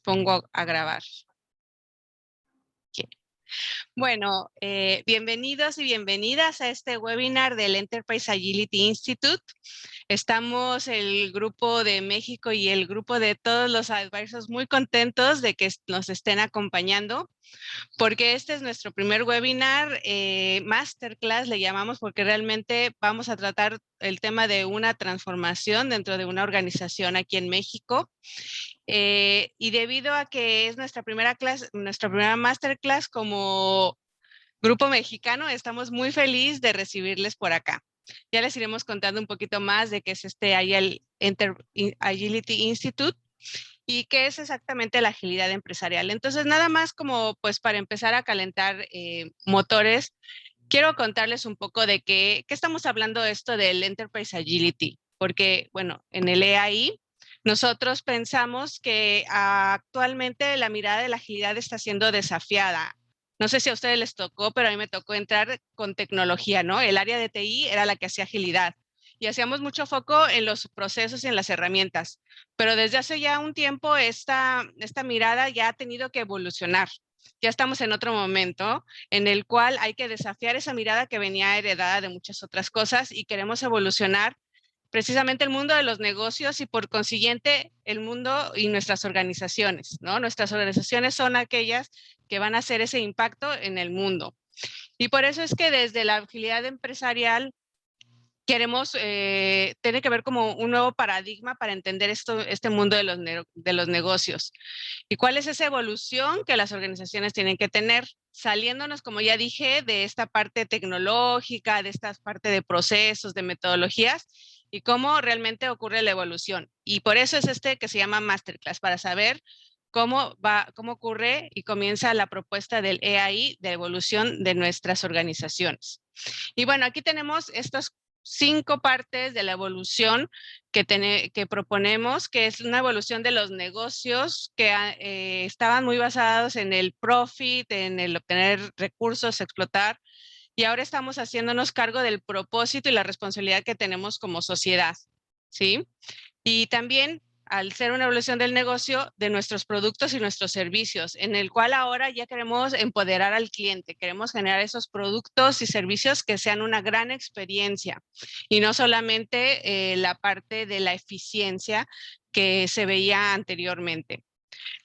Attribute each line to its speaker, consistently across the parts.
Speaker 1: pongo a grabar. Ok. Bueno, bienvenidos y bienvenidas a este webinar del Enterprise Agility Institute. Estamos el grupo de México y el grupo de todos los advisors muy contentos de que nos estén acompañando, porque este es nuestro primer webinar, masterclass le llamamos, porque realmente vamos a tratar el tema de una transformación dentro de una organización aquí en México. Y debido a que es nuestra primera clase, nuestra primera masterclass como grupo mexicano, estamos muy felices de recibirles por acá. Ya les iremos contando un poquito más de qué es este Agility Institute y qué es exactamente la agilidad empresarial. Entonces, nada más como pues para empezar a calentar motores, quiero contarles un poco de qué estamos hablando esto del Enterprise Agility, porque bueno, en el EAI nosotros pensamos que actualmente la mirada de la agilidad está siendo desafiada. No sé si a ustedes les tocó, pero a mí me tocó entrar con tecnología, ¿no? El área de TI era la que hacía agilidad y hacíamos mucho foco en los procesos y en las herramientas, pero desde hace ya un tiempo esta mirada ya ha tenido que evolucionar. Ya estamos en otro momento en el cual hay que desafiar esa mirada que venía heredada de muchas otras cosas y queremos evolucionar precisamente el mundo de los negocios y por consiguiente el mundo y nuestras organizaciones, ¿no? Nuestras organizaciones son aquellas que van a hacer ese impacto en el mundo. Y por eso es que desde la agilidad empresarial queremos, tiene que ver como un nuevo paradigma para entender este mundo de los negocios. ¿Y cuál es esa evolución que las organizaciones tienen que tener? Saliéndonos, como ya dije, de esta parte tecnológica, de esta parte de procesos, de metodologías y cómo realmente ocurre la evolución. Y por eso es este que se llama Masterclass, para saber cómo ocurre y comienza la propuesta del EAI de evolución de nuestras organizaciones. Y bueno, aquí tenemos estos 5 partes de la evolución que proponemos, que es una evolución de los negocios que estaban muy basados en el profit, en el obtener recursos, explotar, y ahora estamos haciéndonos cargo del propósito y la responsabilidad que tenemos como sociedad, ¿sí? Y también al ser una evolución del negocio, de nuestros productos y nuestros servicios, en el cual ahora ya queremos empoderar al cliente, queremos generar esos productos y servicios que sean una gran experiencia y no solamente la parte de la eficiencia que se veía anteriormente.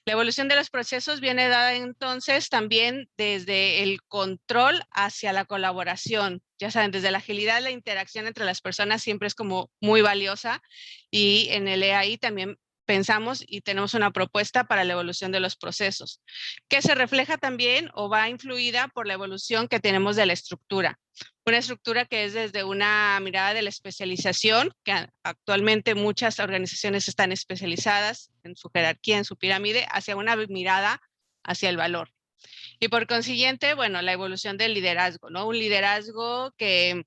Speaker 1: La evolución de los procesos viene dada entonces también desde el control hacia la colaboración. Ya saben, desde la agilidad, la interacción entre las personas siempre es como muy valiosa y en el EAI también pensamos y tenemos una propuesta para la evolución de los procesos, que se refleja también o va influida por la evolución que tenemos de la estructura. Una estructura que es desde una mirada de la especialización, que actualmente muchas organizaciones están especializadas en su jerarquía, en su pirámide, hacia una mirada hacia el valor. Y por consiguiente, bueno, la evolución del liderazgo, ¿no? Un liderazgo que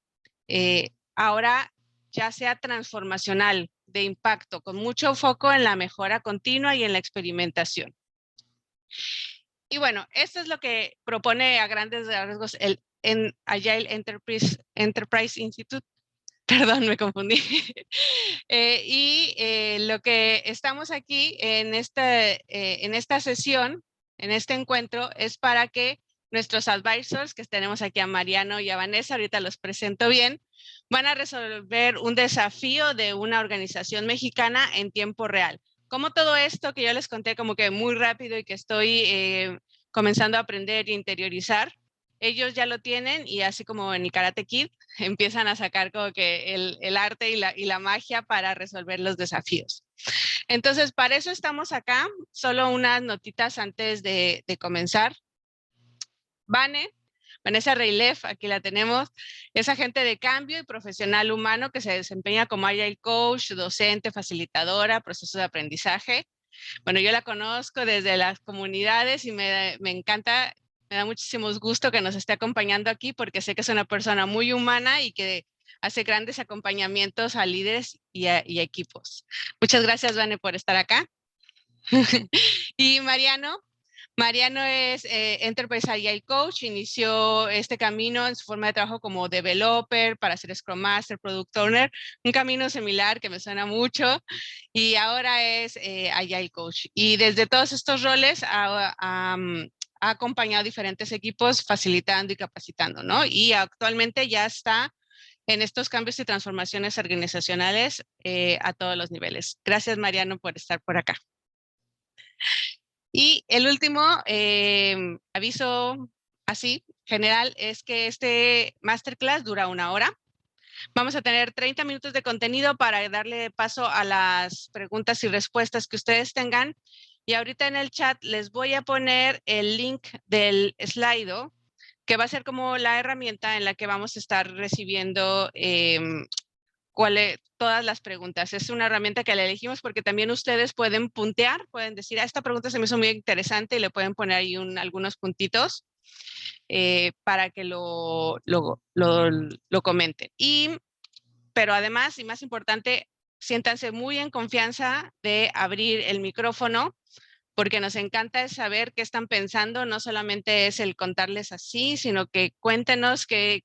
Speaker 1: ahora ya sea transformacional, de impacto, con mucho foco en la mejora continua y en la experimentación. Y bueno, esto es lo que propone a grandes rasgos el Agile Enterprise Institute. Perdón, me confundí. Lo que estamos aquí en esta sesión, en este encuentro, es para que nuestros advisors, que tenemos aquí a Mariano y a Vanessa, ahorita los presento bien, van a resolver un desafío de una organización mexicana en tiempo real. Como todo esto que yo les conté como que muy rápido y que estoy comenzando a aprender e interiorizar, ellos ya lo tienen y así como en el Karate Kid, empiezan a sacar como que el arte y la magia para resolver los desafíos. Entonces, para eso estamos acá. Solo unas notitas antes de comenzar. Vanessa Reilef, aquí la tenemos, es agente de cambio y profesional humano que se desempeña como Agile Coach, docente, facilitadora, proceso de aprendizaje. Bueno, yo la conozco desde las comunidades y me encanta, me da muchísimo gusto que nos esté acompañando aquí porque sé que es una persona muy humana y que hace grandes acompañamientos a líderes y a equipos. Muchas gracias, Vane, por estar acá. Y Mariano Mariano es Enterprise Agile Coach, inició este camino en su forma de trabajo como developer, para ser Scrum Master, Product Owner, un camino similar que me suena mucho, y ahora es Agile Coach. Y desde todos estos roles ha acompañado diferentes equipos facilitando y capacitando, ¿no? Y actualmente ya está en estos cambios y transformaciones organizacionales a todos los niveles. Gracias, Mariano, por estar por acá. Y el último aviso así general es que este masterclass dura 1 hora. Vamos a tener 30 minutos de contenido para darle paso a las preguntas y respuestas que ustedes tengan. Y ahorita en el chat les voy a poner el link del Slido, que va a ser como la herramienta en la que vamos a estar recibiendo todas las preguntas. Es una herramienta que la elegimos porque también ustedes pueden puntear, pueden decir, esta pregunta se me hizo muy interesante y le pueden poner ahí algunos puntitos para que lo comenten. Pero además, y más importante, siéntanse muy en confianza de abrir el micrófono, porque nos encanta saber qué están pensando, no solamente es el contarles así, sino que cuéntenos qué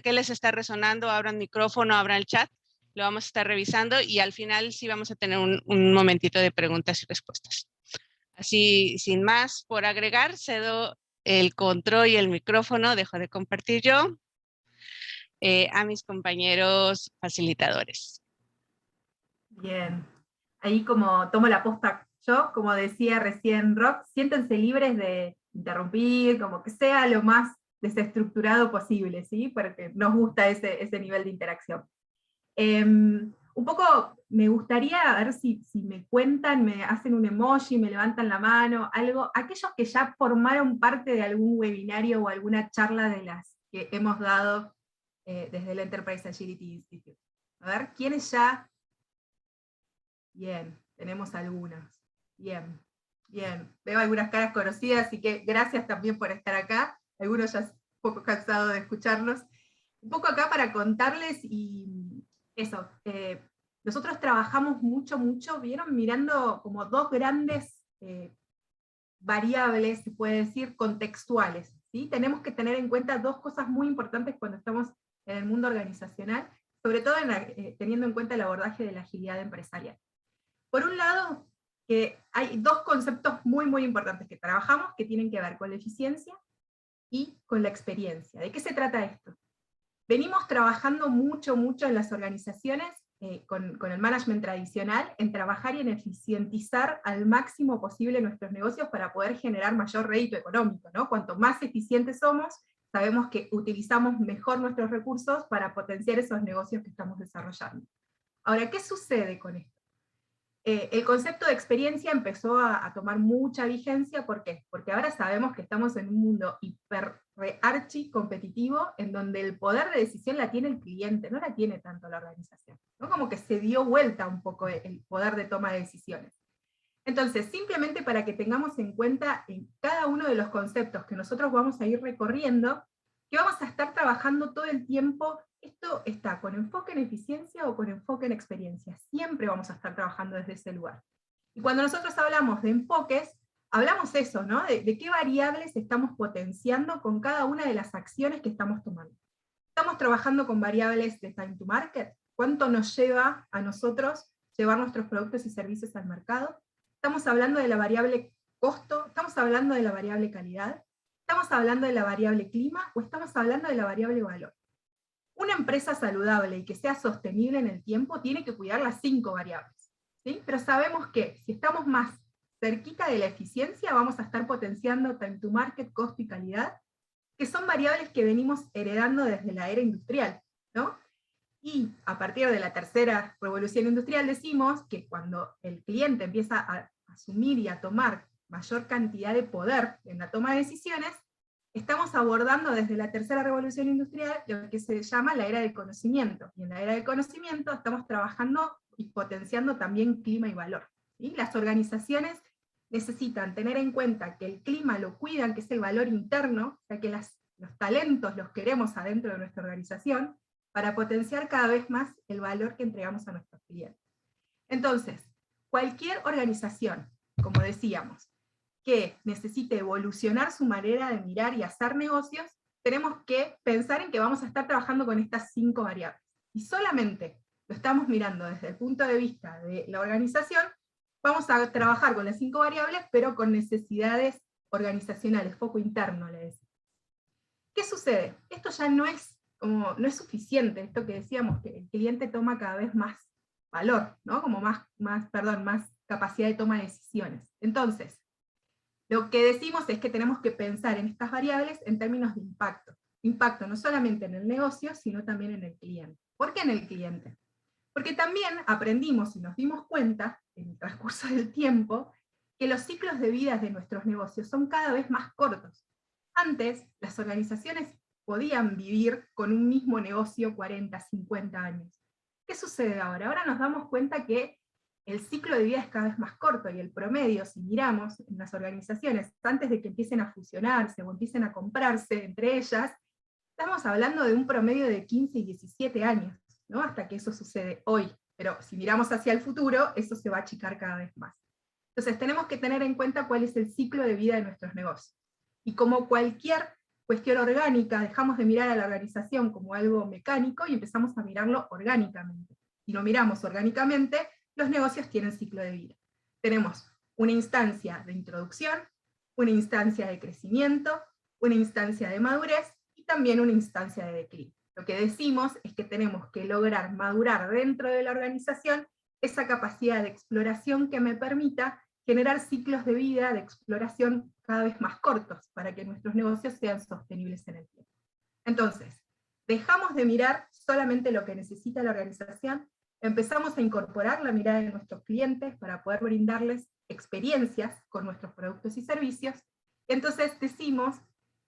Speaker 1: les está resonando, abran micrófono, abran el chat, lo vamos a estar revisando y al final sí vamos a tener un momentito de preguntas y respuestas. Así, sin más por agregar, cedo el control y el micrófono, dejo de compartir yo, a mis compañeros facilitadores.
Speaker 2: Bien, ahí como tomo la posta yo, como decía recién Rox, siéntense libres de interrumpir, como que sea lo más desestructurado posible, ¿sí? Porque nos gusta ese nivel de interacción. Un poco me gustaría a ver si me cuentan, me hacen un emoji, me levantan la mano, algo, aquellos que ya formaron parte de algún webinario o alguna charla de las que hemos dado desde el Enterprise Agility Institute. A ver, ¿quiénes ya? Bien, tenemos algunos. Bien, bien. Veo algunas caras conocidas, así que gracias también por estar acá. Algunos ya un poco cansados de escucharnos. Un poco acá para contarles y eso. Nosotros trabajamos mucho, vieron, mirando como dos grandes variables, se puede decir, contextuales. ¿Sí? Tenemos que tener en cuenta dos cosas muy importantes cuando estamos en el mundo organizacional, sobre todo teniendo en cuenta el abordaje de la agilidad empresarial. Por un lado, hay dos conceptos muy importantes que trabajamos que tienen que ver con la eficiencia y con la experiencia. ¿De qué se trata esto? Venimos trabajando mucho en las organizaciones con el management tradicional en trabajar y en eficientizar al máximo posible nuestros negocios para poder generar mayor rédito económico, ¿no? Cuanto más eficientes somos, sabemos que utilizamos mejor nuestros recursos para potenciar esos negocios que estamos desarrollando. Ahora, ¿qué sucede con esto? El concepto de experiencia empezó a tomar mucha vigencia. ¿Por qué? Porque ahora sabemos que estamos en un mundo hiper archi competitivo, en donde el poder de decisión la tiene el cliente, no la tiene tanto la organización, ¿no? Como que se dio vuelta un poco el poder de toma de decisiones. Entonces, simplemente para que tengamos en cuenta en cada uno de los conceptos que nosotros vamos a ir recorriendo, que vamos a estar trabajando todo el tiempo. Esto está con enfoque en eficiencia o con enfoque en experiencia. Siempre vamos a estar trabajando desde ese lugar. Y cuando nosotros hablamos de enfoques, hablamos eso, ¿no? De qué variables estamos potenciando con cada una de las acciones que estamos tomando. Estamos trabajando con variables de time to market. ¿Cuánto nos lleva a nosotros llevar nuestros productos y servicios al mercado? Estamos hablando de la variable costo, estamos hablando de la variable calidad, estamos hablando de la variable clima, o estamos hablando de la variable valor. Una empresa saludable y que sea sostenible en el tiempo tiene que cuidar las 5 variables, ¿sí? Pero sabemos que si estamos más cerquita de la eficiencia, vamos a estar potenciando time to market, costo y calidad, que son variables que venimos heredando desde la era industrial, ¿no? Y a partir de la tercera revolución industrial decimos que cuando el cliente empieza a asumir y a tomar mayor cantidad de poder en la toma de decisiones, estamos abordando desde la tercera revolución industrial lo que se llama la era del conocimiento. Y en la era del conocimiento estamos trabajando y potenciando también clima y valor, ¿sí? Las organizaciones necesitan tener en cuenta que el clima lo cuidan, que es el valor interno, o sea que los talentos los queremos adentro de nuestra organización, para potenciar cada vez más el valor que entregamos a nuestros clientes. Entonces, cualquier organización, como decíamos, que necesite evolucionar su manera de mirar y hacer negocios, tenemos que pensar en que vamos a estar trabajando con estas 5 variables. Y solamente lo estamos mirando desde el punto de vista de la organización, vamos a trabajar con las 5 variables, pero con necesidades organizacionales, foco interno, le decimos. ¿Qué sucede? Esto ya no es suficiente, esto que decíamos, que el cliente toma cada vez más valor, ¿no? Como más capacidad de toma de decisiones. Entonces, lo que decimos es que tenemos que pensar en estas variables en términos de impacto. Impacto no solamente en el negocio, sino también en el cliente. ¿Por qué en el cliente? Porque también aprendimos y nos dimos cuenta, en el transcurso del tiempo, que los ciclos de vida de nuestros negocios son cada vez más cortos. Antes, las organizaciones podían vivir con un mismo negocio 40, 50 años. ¿Qué sucede ahora? Ahora nos damos cuenta que el ciclo de vida es cada vez más corto, y el promedio, si miramos en las organizaciones, antes de que empiecen a fusionarse o empiecen a comprarse entre ellas, estamos hablando de un promedio de 15 y 17 años, ¿no? Hasta que eso sucede hoy. Pero si miramos hacia el futuro, eso se va a achicar cada vez más. Entonces tenemos que tener en cuenta cuál es el ciclo de vida de nuestros negocios. Y como cualquier cuestión orgánica, dejamos de mirar a la organización como algo mecánico y empezamos a mirarlo orgánicamente. Si lo miramos orgánicamente, los negocios tienen ciclo de vida. Tenemos una instancia de introducción, una instancia de crecimiento, una instancia de madurez, y también una instancia de declive. Lo que decimos es que tenemos que lograr madurar dentro de la organización esa capacidad de exploración que me permita generar ciclos de vida de exploración cada vez más cortos, para que nuestros negocios sean sostenibles en el tiempo. Entonces, dejamos de mirar solamente lo que necesita la organización, empezamos a incorporar la mirada de nuestros clientes para poder brindarles experiencias con nuestros productos y servicios. Entonces decimos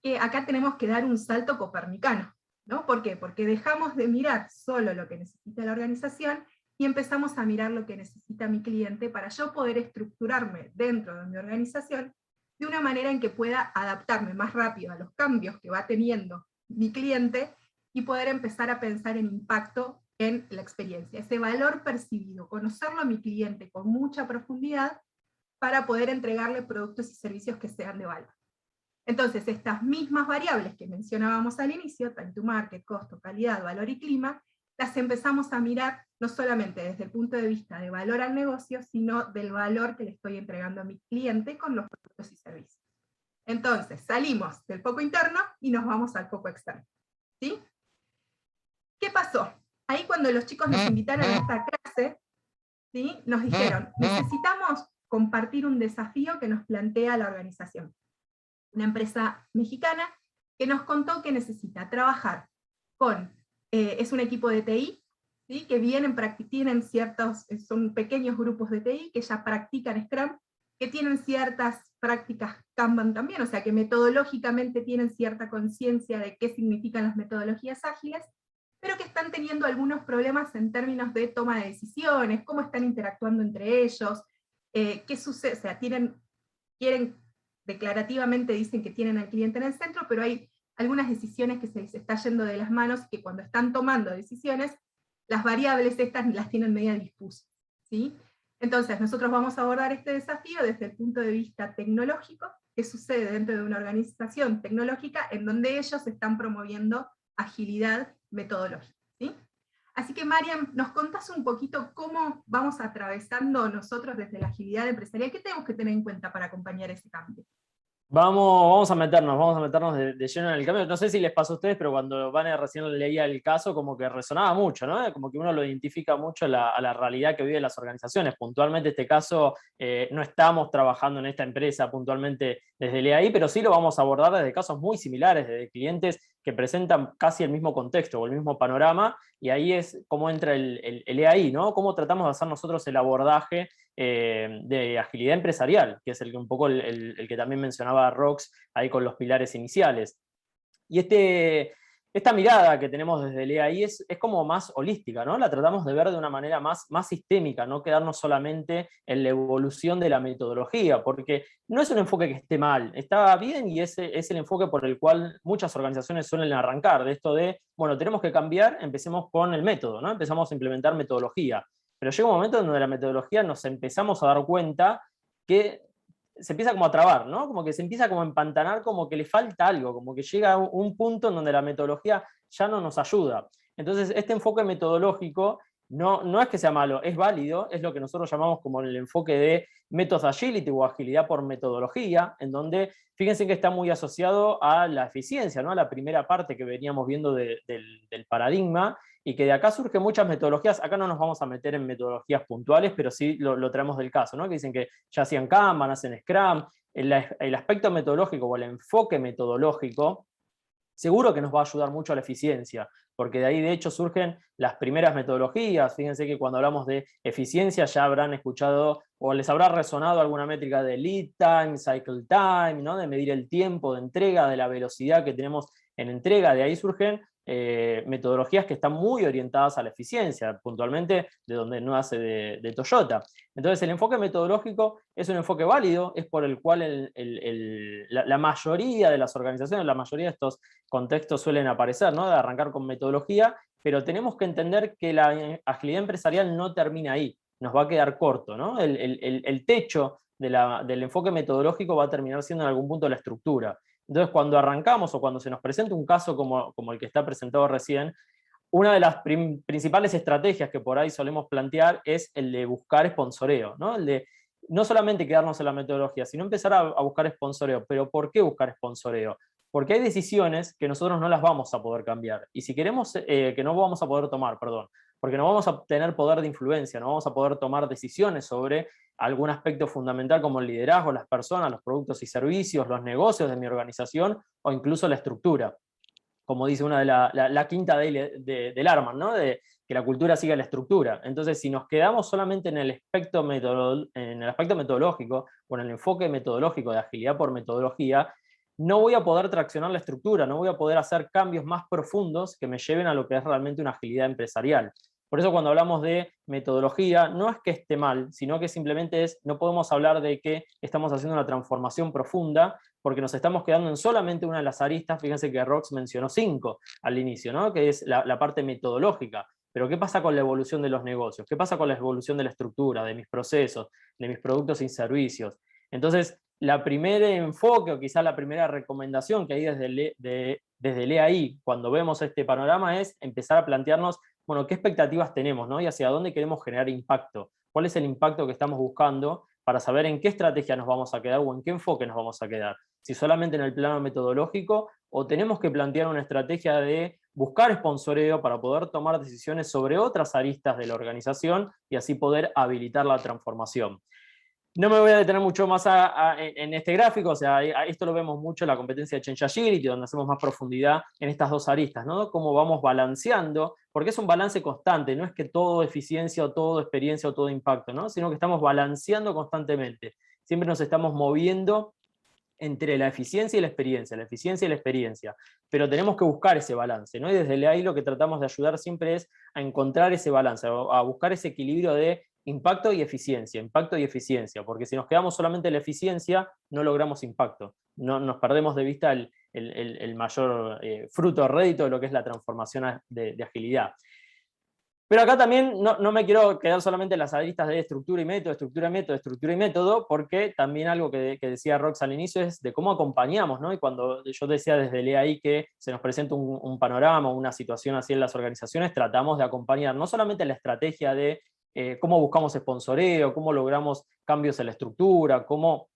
Speaker 2: que acá tenemos que dar un salto copernicano, ¿no? ¿Por qué? Porque dejamos de mirar solo lo que necesita la organización y empezamos a mirar lo que necesita mi cliente, para yo poder estructurarme dentro de mi organización de una manera en que pueda adaptarme más rápido a los cambios que va teniendo mi cliente, y poder empezar a pensar en impacto en la experiencia, ese valor percibido, conocerlo a mi cliente con mucha profundidad para poder entregarle productos y servicios que sean de valor. Entonces, estas mismas variables que mencionábamos al inicio, time to market, costo, calidad, valor y clima, las empezamos a mirar no solamente desde el punto de vista de valor al negocio, sino del valor que le estoy entregando a mi cliente con los productos y servicios. Entonces, salimos del foco interno y nos vamos al foco externo. ¿Sí? ¿Qué pasó? Ahí, cuando los chicos nos invitaron a esta clase, ¿sí?, nos dijeron, necesitamos compartir un desafío que nos plantea la organización. Una empresa mexicana que nos contó que necesita trabajar con, es un equipo de TI, ¿sí?, que tienen son pequeños grupos de TI que ya practican Scrum, que tienen ciertas prácticas Kanban también, o sea que metodológicamente tienen cierta conciencia de qué significan las metodologías ágiles, pero que están teniendo algunos problemas en términos de toma de decisiones, cómo están interactuando entre ellos, qué sucede, o sea, declarativamente dicen que tienen al cliente en el centro, pero hay algunas decisiones que se les está yendo de las manos, y que cuando están tomando decisiones, las variables estas las tienen media dispusas, ¿sí? Entonces, nosotros vamos a abordar este desafío desde el punto de vista tecnológico, qué sucede dentro de una organización tecnológica en donde ellos están promoviendo agilidad metodológica, ¿sí? Así que, Mariam, ¿nos contás un poquito cómo vamos atravesando nosotros desde la agilidad empresarial? ¿Qué tenemos que tener en cuenta para acompañar ese cambio?
Speaker 3: Vamos a meternos de lleno en el cambio. No sé si les pasó a ustedes, pero cuando Vane recién leía el caso, como que resonaba mucho, ¿no? Como que uno lo identifica mucho a la realidad que viven las organizaciones. Puntualmente este caso, no estamos trabajando en esta empresa puntualmente desde el EAI, pero sí lo vamos a abordar desde casos muy similares, desde clientes que presentan casi el mismo contexto o el mismo panorama, y ahí es cómo entra el EAI, ¿no? Cómo tratamos de hacer nosotros el abordaje de agilidad empresarial, que es un poco el que también mencionaba Rox ahí con los pilares iniciales. Y esta mirada que tenemos desde el EAI es como más holística, ¿no? La tratamos de ver de una manera más sistémica, no quedarnos solamente en la evolución de la metodología, porque no es un enfoque que esté mal, está bien, y ese es el enfoque por el cual muchas organizaciones suelen arrancar, de esto de, bueno, tenemos que cambiar, empecemos con el método, ¿no? Empezamos a implementar metodología. Pero llega un momento en donde la metodología nos empezamos a dar cuenta que se empieza como a trabar, ¿no? Como que se empieza como a empantanar, como que le falta algo, como que llega a un punto en donde la metodología ya no nos ayuda. Entonces, este enfoque metodológico no es que sea malo, es válido, es lo que nosotros llamamos como el enfoque de Methods Agility o agilidad por metodología, en donde fíjense que está muy asociado a la eficiencia, ¿no? A la primera parte que veníamos viendo del paradigma, y que de acá surgen muchas metodologías. Acá no nos vamos a meter en metodologías puntuales, pero sí lo traemos del caso, ¿no? Que dicen que ya hacían Kanban, hacen Scrum. El aspecto metodológico o el enfoque metodológico seguro que nos va a ayudar mucho a la eficiencia, porque de ahí de hecho surgen las primeras metodologías. Fíjense que cuando hablamos de eficiencia ya habrán escuchado o les habrá resonado alguna métrica de lead time, cycle time, ¿no? De medir el tiempo de entrega, de la velocidad que tenemos en entrega. De ahí surgen metodologías que están muy orientadas a la eficiencia, puntualmente de donde no hace de Toyota. Entonces el enfoque metodológico es un enfoque válido, es por el cual la mayoría de las organizaciones, la mayoría de estos contextos suelen aparecer, ¿no? De arrancar con metodología, pero tenemos que entender que la agilidad empresarial no termina ahí, nos va a quedar corto, ¿no? El techo del enfoque metodológico va a terminar siendo en algún punto la estructura. Entonces, cuando arrancamos o cuando se nos presenta un caso como el que está presentado recién, una de las principales estrategias que por ahí solemos plantear es el de buscar sponsoreo, ¿no? El de no solamente quedarnos en la metodología, sino empezar a buscar sponsoreo. ¿Pero por qué buscar sponsoreo? Porque hay decisiones que nosotros no las vamos a poder cambiar. Y si queremos, que no vamos a poder tomar, perdón, porque no vamos a tener poder de influencia, no vamos a poder tomar decisiones sobre algún aspecto fundamental como el liderazgo, las personas, los productos y servicios, los negocios de mi organización o incluso la estructura. Como dice una de la quinta del Arman, ¿no? De que la cultura siga la estructura. Entonces, si nos quedamos solamente en el aspecto metodológico o en el enfoque metodológico de agilidad por metodología, no voy a poder traccionar la estructura, no voy a poder hacer cambios más profundos que me lleven a lo que es realmente una agilidad empresarial. Por eso cuando hablamos de metodología, no es que esté mal, sino que simplemente no podemos hablar de que estamos haciendo una transformación profunda, porque nos estamos quedando en solamente una de las aristas. Fíjense que Rox mencionó 5 al inicio, ¿no? Que es la parte metodológica. Pero ¿qué pasa con la evolución de los negocios? ¿Qué pasa con la evolución de la estructura, de mis procesos, de mis productos y servicios? Entonces, la primera enfoque o quizá la primera recomendación que hay desde el EAI cuando vemos este panorama es empezar a plantearnos, bueno, qué expectativas tenemos, ¿no? Y hacia dónde queremos generar impacto. ¿Cuál es el impacto que estamos buscando para saber en qué estrategia nos vamos a quedar o en qué enfoque nos vamos a quedar? Si solamente en el plano metodológico o tenemos que plantear una estrategia de buscar sponsoreo para poder tomar decisiones sobre otras aristas de la organización y así poder habilitar la transformación. No me voy a detener mucho más en este gráfico, o sea, esto lo vemos mucho en la competencia de Change Agility, donde hacemos más profundidad en estas dos aristas, ¿no? Cómo vamos balanceando, porque es un balance constante, no es que todo eficiencia o todo experiencia o todo impacto, ¿no? Sino que estamos balanceando constantemente, siempre nos estamos moviendo entre la eficiencia y la experiencia, pero tenemos que buscar ese balance, ¿no? Y desde ahí lo que tratamos de ayudar siempre es a encontrar ese balance, a buscar ese equilibrio de impacto y eficiencia, porque si nos quedamos solamente en la eficiencia, no logramos impacto, nos perdemos de vista el mayor fruto o rédito de lo que es la transformación de agilidad. Pero acá también no me quiero quedar solamente en las aristas de estructura y método, porque también algo que decía Rox al inicio es de cómo acompañamos, ¿no? Y cuando yo decía desde el EAI que se nos presenta un panorama, una situación así en las organizaciones, tratamos de acompañar no solamente la estrategia de cómo buscamos sponsoreo, cómo logramos cambios en la estructura, cómo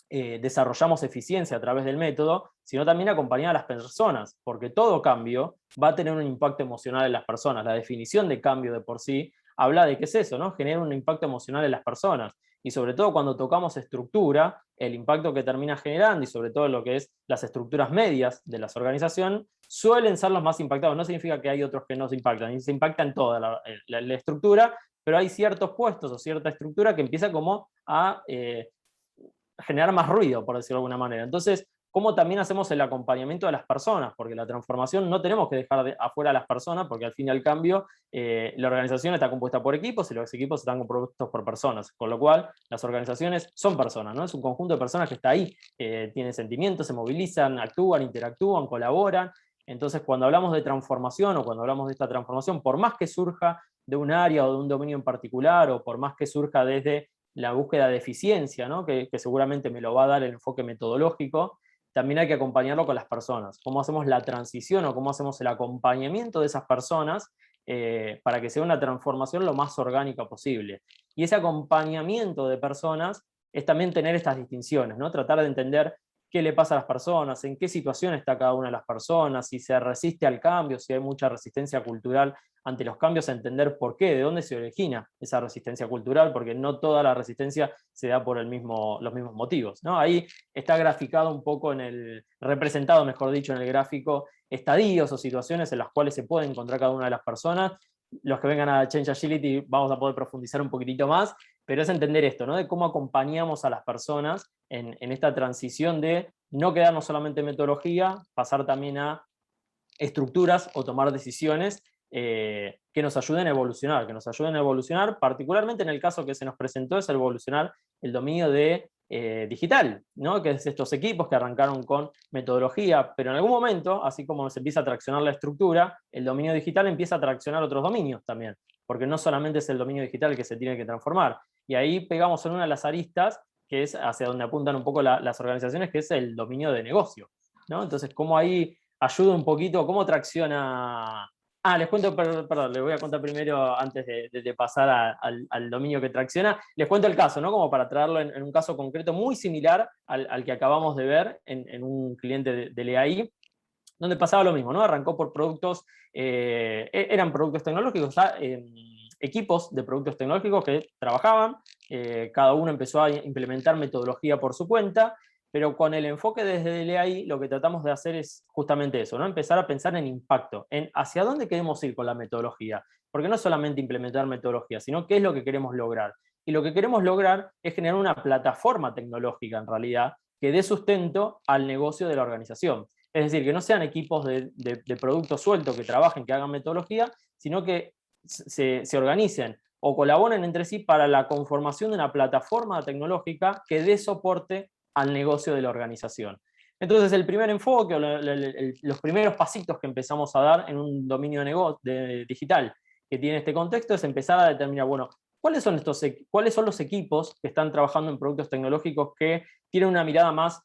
Speaker 3: desarrollamos eficiencia a través del método, sino también acompañar a las personas, porque todo cambio va a tener un impacto emocional en las personas. La definición de cambio de por sí habla de qué es eso, ¿no? Genera un impacto emocional en las personas. Y sobre todo cuando tocamos estructura, el impacto que termina generando, y sobre todo lo que es las estructuras medias de las organizaciones, suelen ser los más impactados. No significa que hay otros que no se impactan, y se impacta en toda la estructura, pero hay ciertos puestos o cierta estructura que empieza como a generar más ruido, por decirlo de alguna manera. Entonces, ¿cómo también hacemos el acompañamiento de las personas? Porque la transformación no tenemos que dejar afuera a las personas, porque al fin y al cambio la organización está compuesta por equipos y los equipos están compuestos por personas, con lo cual las organizaciones son personas, ¿no? Es un conjunto de personas que está ahí, tienen sentimientos, se movilizan, actúan, interactúan, colaboran. Entonces, cuando hablamos de transformación o cuando hablamos de esta transformación, por más que surja de un área o de un dominio en particular, o por más que surja desde la búsqueda de eficiencia, ¿no? que seguramente me lo va a dar el enfoque metodológico, también hay que acompañarlo con las personas. ¿Cómo hacemos la transición o cómo hacemos el acompañamiento de esas personas para que sea una transformación lo más orgánica posible? Y ese acompañamiento de personas es también tener estas distinciones, ¿no? Tratar de entender qué le pasa a las personas, en qué situación está cada una de las personas, si se resiste al cambio, si hay mucha resistencia cultural ante los cambios, a entender por qué, de dónde se origina esa resistencia cultural, porque no toda la resistencia se da por los mismos motivos, ¿no? Ahí está graficado un poco representado, mejor dicho, en el gráfico, estadios o situaciones en las cuales se puede encontrar cada una de las personas. Los que vengan a Change Agility vamos a poder profundizar un poquitito más, pero es entender esto, ¿no? De cómo acompañamos a las personas en esta transición de no quedarnos solamente en metodología, pasar también a estructuras o tomar decisiones que nos ayuden a evolucionar, particularmente en el caso que se nos presentó, es evolucionar el dominio de digital, ¿no? Que es estos equipos que arrancaron con metodología, pero en algún momento, así como se empieza a traccionar la estructura, el dominio digital empieza a traccionar otros dominios también, porque no solamente es el dominio digital que se tiene que transformar, y ahí pegamos en una de las aristas, que es hacia donde apuntan un poco las organizaciones, que es el dominio de negocio, ¿no? Entonces, cómo ahí ayuda un poquito, cómo tracciona... les cuento, perdón, les voy a contar primero, antes de pasar al dominio que tracciona, les cuento el caso, ¿no? Como para traerlo en un caso concreto muy similar al que acabamos de ver en un cliente del EAI, donde pasaba lo mismo, ¿no? Arrancó por productos, eran productos tecnológicos, equipos de productos tecnológicos que trabajaban, cada uno empezó a implementar metodología por su cuenta, pero con el enfoque desde el EAI lo que tratamos de hacer es justamente eso, ¿no? Empezar a pensar en impacto, en hacia dónde queremos ir con la metodología, porque no es solamente implementar metodología, sino qué es lo que queremos lograr. Y lo que queremos lograr es generar una plataforma tecnológica, en realidad, que dé sustento al negocio de la organización. Es decir, que no sean equipos de productos sueltos que trabajen, que hagan metodología, sino que se organicen o colaboren entre sí para la conformación de una plataforma tecnológica que dé soporte al negocio de la organización. Entonces, el primer enfoque, o los primeros pasitos que empezamos a dar en un dominio digital que tiene este contexto es empezar a determinar, bueno, ¿cuáles son los equipos que están trabajando en productos tecnológicos que tienen una mirada más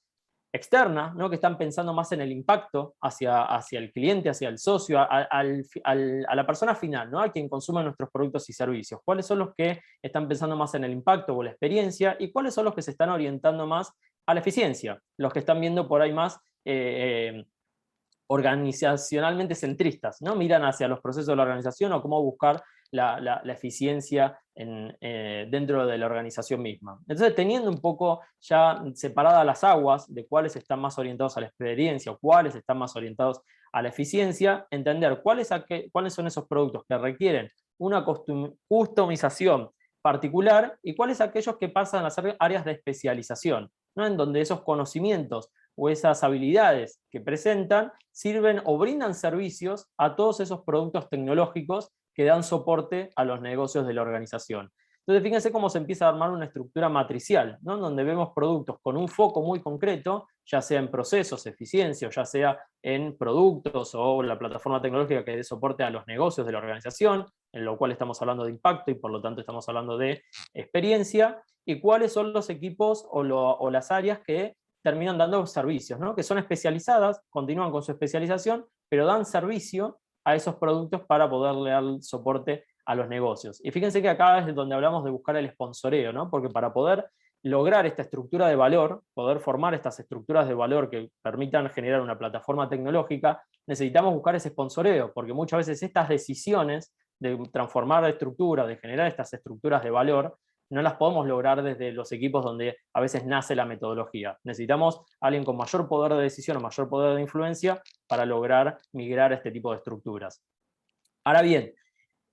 Speaker 3: externa, ¿no? Que están pensando más en el impacto hacia el cliente, hacia el socio, a la persona final, ¿no? A quien consume nuestros productos y servicios? ¿Cuáles son los que están pensando más en el impacto o la experiencia? ¿Y cuáles son los que se están orientando más a la eficiencia? Los que están viendo por ahí más organizacionalmente centristas, ¿no? Miran hacia los procesos de la organización o cómo buscar la eficiencia dentro de la organización misma. Entonces, teniendo un poco ya separadas las aguas de cuáles están más orientados a la experiencia o cuáles están más orientados a la eficiencia, entender cuáles son esos productos que requieren una customización particular y cuáles aquellos que pasan a ser áreas de especialización, ¿no? En donde esos conocimientos o esas habilidades que presentan sirven o brindan servicios a todos esos productos tecnológicos que dan soporte a los negocios de la organización. Entonces, fíjense cómo se empieza a armar una estructura matricial, ¿no? Donde vemos productos con un foco muy concreto, ya sea en procesos, eficiencia, o ya sea en productos o la plataforma tecnológica que dé soporte a los negocios de la organización, en lo cual estamos hablando de impacto y por lo tanto estamos hablando de experiencia, y cuáles son los equipos o las áreas que terminan dando servicios, ¿no? Que son especializadas, continúan con su especialización, pero dan servicio a esos productos para poderle dar soporte a los negocios. Y fíjense que acá es donde hablamos de buscar el sponsoreo, ¿no? Porque para poder lograr esta estructura de valor, poder formar estas estructuras de valor que permitan generar una plataforma tecnológica, necesitamos buscar ese sponsoreo, porque muchas veces estas decisiones de transformar la estructura, de generar estas estructuras de valor, no las podemos lograr desde los equipos donde a veces nace la metodología. Necesitamos a alguien con mayor poder de decisión o mayor poder de influencia para lograr migrar a este tipo de estructuras. Ahora bien,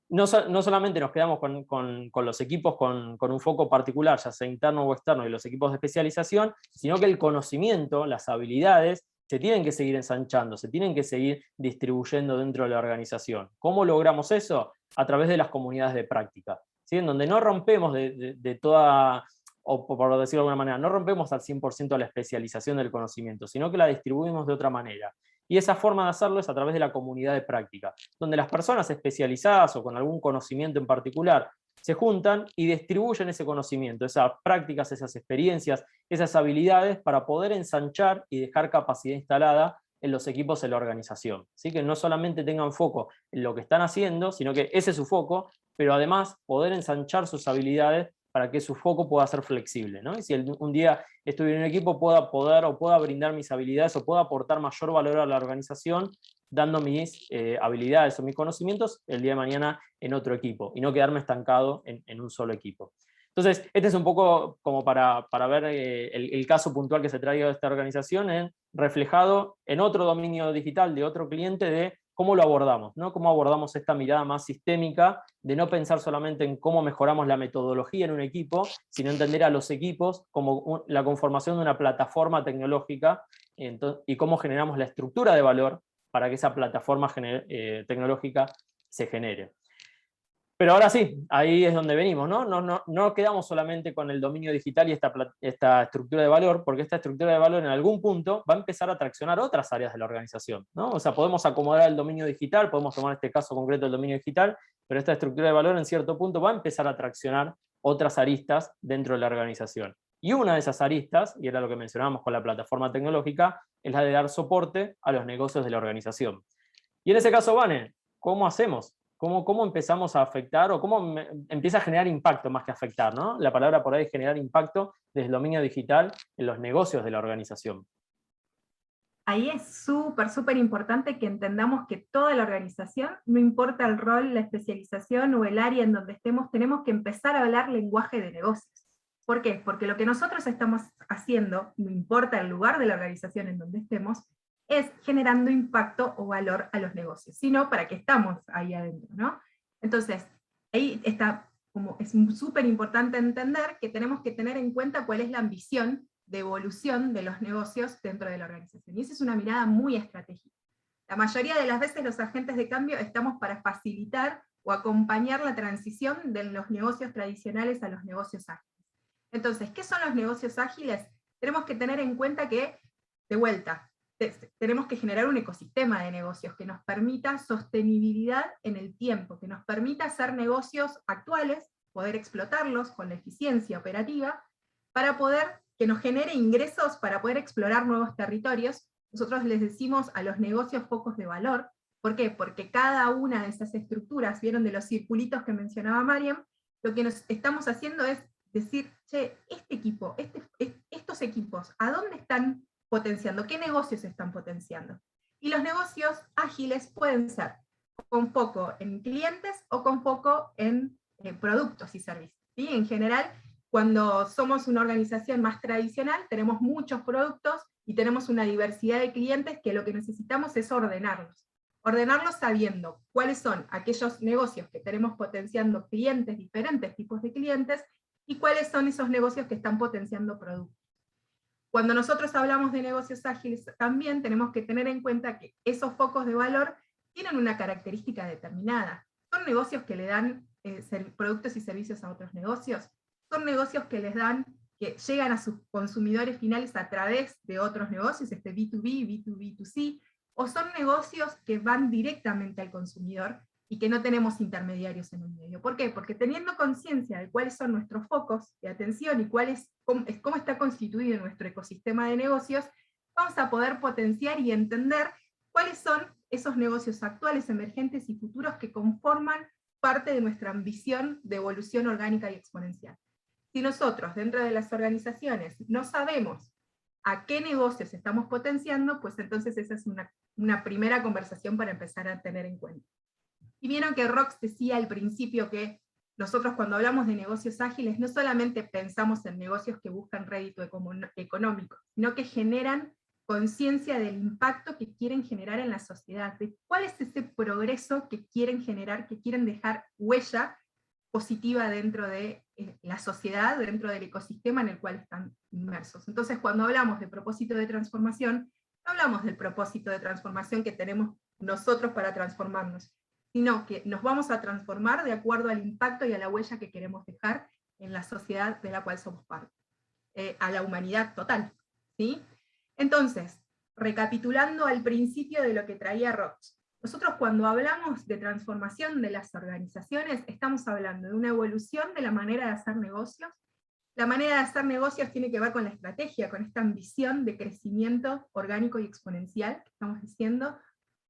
Speaker 3: no solamente nos quedamos con los equipos con un foco particular, ya sea interno o externo, y los equipos de especialización, sino que el conocimiento, las habilidades, se tienen que seguir ensanchando, se tienen que seguir distribuyendo dentro de la organización. ¿Cómo logramos eso? A través de las comunidades de práctica, ¿sí? En donde no rompemos de toda, o por decirlo de alguna manera, no rompemos al 100% la especialización del conocimiento, sino que la distribuimos de otra manera. Y esa forma de hacerlo es a través de la comunidad de práctica, donde las personas especializadas o con algún conocimiento en particular se juntan y distribuyen ese conocimiento, esas prácticas, esas experiencias, esas habilidades para poder ensanchar y dejar capacidad instalada en los equipos de la organización. ¿Sí? Que no solamente tengan foco en lo que están haciendo, sino que ese es su foco, pero además poder ensanchar sus habilidades para que su foco pueda ser flexible, ¿no? Y si un día estoy en un equipo, pueda brindar mis habilidades o pueda aportar mayor valor a la organización, dando mis habilidades o mis conocimientos el día de mañana en otro equipo, y no quedarme estancado en un solo equipo. Entonces, este es un poco como para ver el caso puntual que se trae de esta organización, reflejado en otro dominio digital de otro cliente, de cómo lo abordamos, ¿no? Cómo abordamos esta mirada más sistémica, de no pensar solamente en cómo mejoramos la metodología en un equipo, sino entender a los equipos como la conformación de una plataforma tecnológica, y cómo generamos la estructura de valor para que esa plataforma tecnológica se genere. Pero ahora sí, ahí es donde venimos, ¿no? No quedamos solamente con el dominio digital y esta estructura de valor, porque esta estructura de valor en algún punto va a empezar a traccionar otras áreas de la organización, ¿no? O sea, podemos acomodar el dominio digital, podemos tomar este caso concreto del dominio digital, pero esta estructura de valor en cierto punto va a empezar a traccionar otras aristas dentro de la organización. Y una de esas aristas, y era lo que mencionábamos con la plataforma tecnológica, es la de dar soporte a los negocios de la organización. Y en ese caso, Vane, ¿cómo hacemos? ¿Cómo empezamos a afectar, o cómo empieza a generar impacto más que afectar, ¿no? La palabra por ahí es generar impacto desde el dominio digital en los negocios de la organización.
Speaker 2: Ahí es súper importante que entendamos que toda la organización, no importa el rol, la especialización o el área en donde estemos, tenemos que empezar a hablar lenguaje de negocios. ¿Por qué? Porque lo que nosotros estamos haciendo, no importa el lugar de la organización en donde estemos, es generando impacto o valor a los negocios, sino para qué estamos ahí adentro, ¿no? Entonces, ahí está, como es súper importante entender que tenemos que tener en cuenta cuál es la ambición de evolución de los negocios dentro de la organización, y esa es una mirada muy estratégica. La mayoría de las veces los agentes de cambio estamos para facilitar o acompañar la transición de los negocios tradicionales a los negocios ágiles. Entonces, ¿qué son los negocios ágiles? Tenemos que tener en cuenta que, de vuelta, tenemos que generar un ecosistema de negocios que nos permita sostenibilidad en el tiempo, que nos permita hacer negocios actuales, poder explotarlos con la eficiencia operativa, para poder que nos genere ingresos para poder explorar nuevos territorios. Nosotros les decimos a los negocios focos de valor. ¿Por qué? Porque cada una de esas estructuras, vieron de los circulitos que mencionaba Mariam, lo que nos estamos haciendo es decir, che, este equipo, estos equipos, ¿a dónde están potenciando? ¿Qué negocios están potenciando? Y los negocios ágiles pueden ser con foco en clientes o con foco en productos y servicios. ¿Sí? En general, cuando somos una organización más tradicional, tenemos muchos productos y tenemos una diversidad de clientes que lo que necesitamos es ordenarlos. Ordenarlos sabiendo cuáles son aquellos negocios que tenemos potenciando clientes, diferentes tipos de clientes, y cuáles son esos negocios que están potenciando productos. Cuando nosotros hablamos de negocios ágiles, también tenemos que tener en cuenta que esos focos de valor tienen una característica determinada. Son negocios que le dan productos y servicios a otros negocios, son negocios que llegan a sus consumidores finales a través de otros negocios, B2B, B2B2C, o son negocios que van directamente al consumidor y que no tenemos intermediarios en el medio. ¿Por qué? Porque teniendo conciencia de cuáles son nuestros focos de atención y cómo está constituido nuestro ecosistema de negocios, vamos a poder potenciar y entender cuáles son esos negocios actuales, emergentes y futuros que conforman parte de nuestra ambición de evolución orgánica y exponencial. Si nosotros, dentro de las organizaciones, no sabemos a qué negocios estamos potenciando, pues entonces esa es una primera conversación para empezar a tener en cuenta. Y vieron que Rox decía al principio que nosotros cuando hablamos de negocios ágiles no solamente pensamos en negocios que buscan rédito económico, sino que generan conciencia del impacto que quieren generar en la sociedad, de cuál es ese progreso que quieren generar, que quieren dejar huella positiva dentro de la sociedad, dentro del ecosistema en el cual están inmersos. Entonces, cuando hablamos de propósito de transformación, no hablamos del propósito de transformación que tenemos nosotros para transformarnos, sino que nos vamos a transformar de acuerdo al impacto y a la huella que queremos dejar en la sociedad de la cual somos parte, a la humanidad total, ¿sí? Entonces, recapitulando al principio de lo que traía Rox, Nosotros cuando hablamos de transformación de las organizaciones, estamos hablando de una evolución de la manera de hacer negocios. La manera de hacer negocios tiene que ver con la estrategia, con esta ambición de crecimiento orgánico y exponencial que estamos diciendo.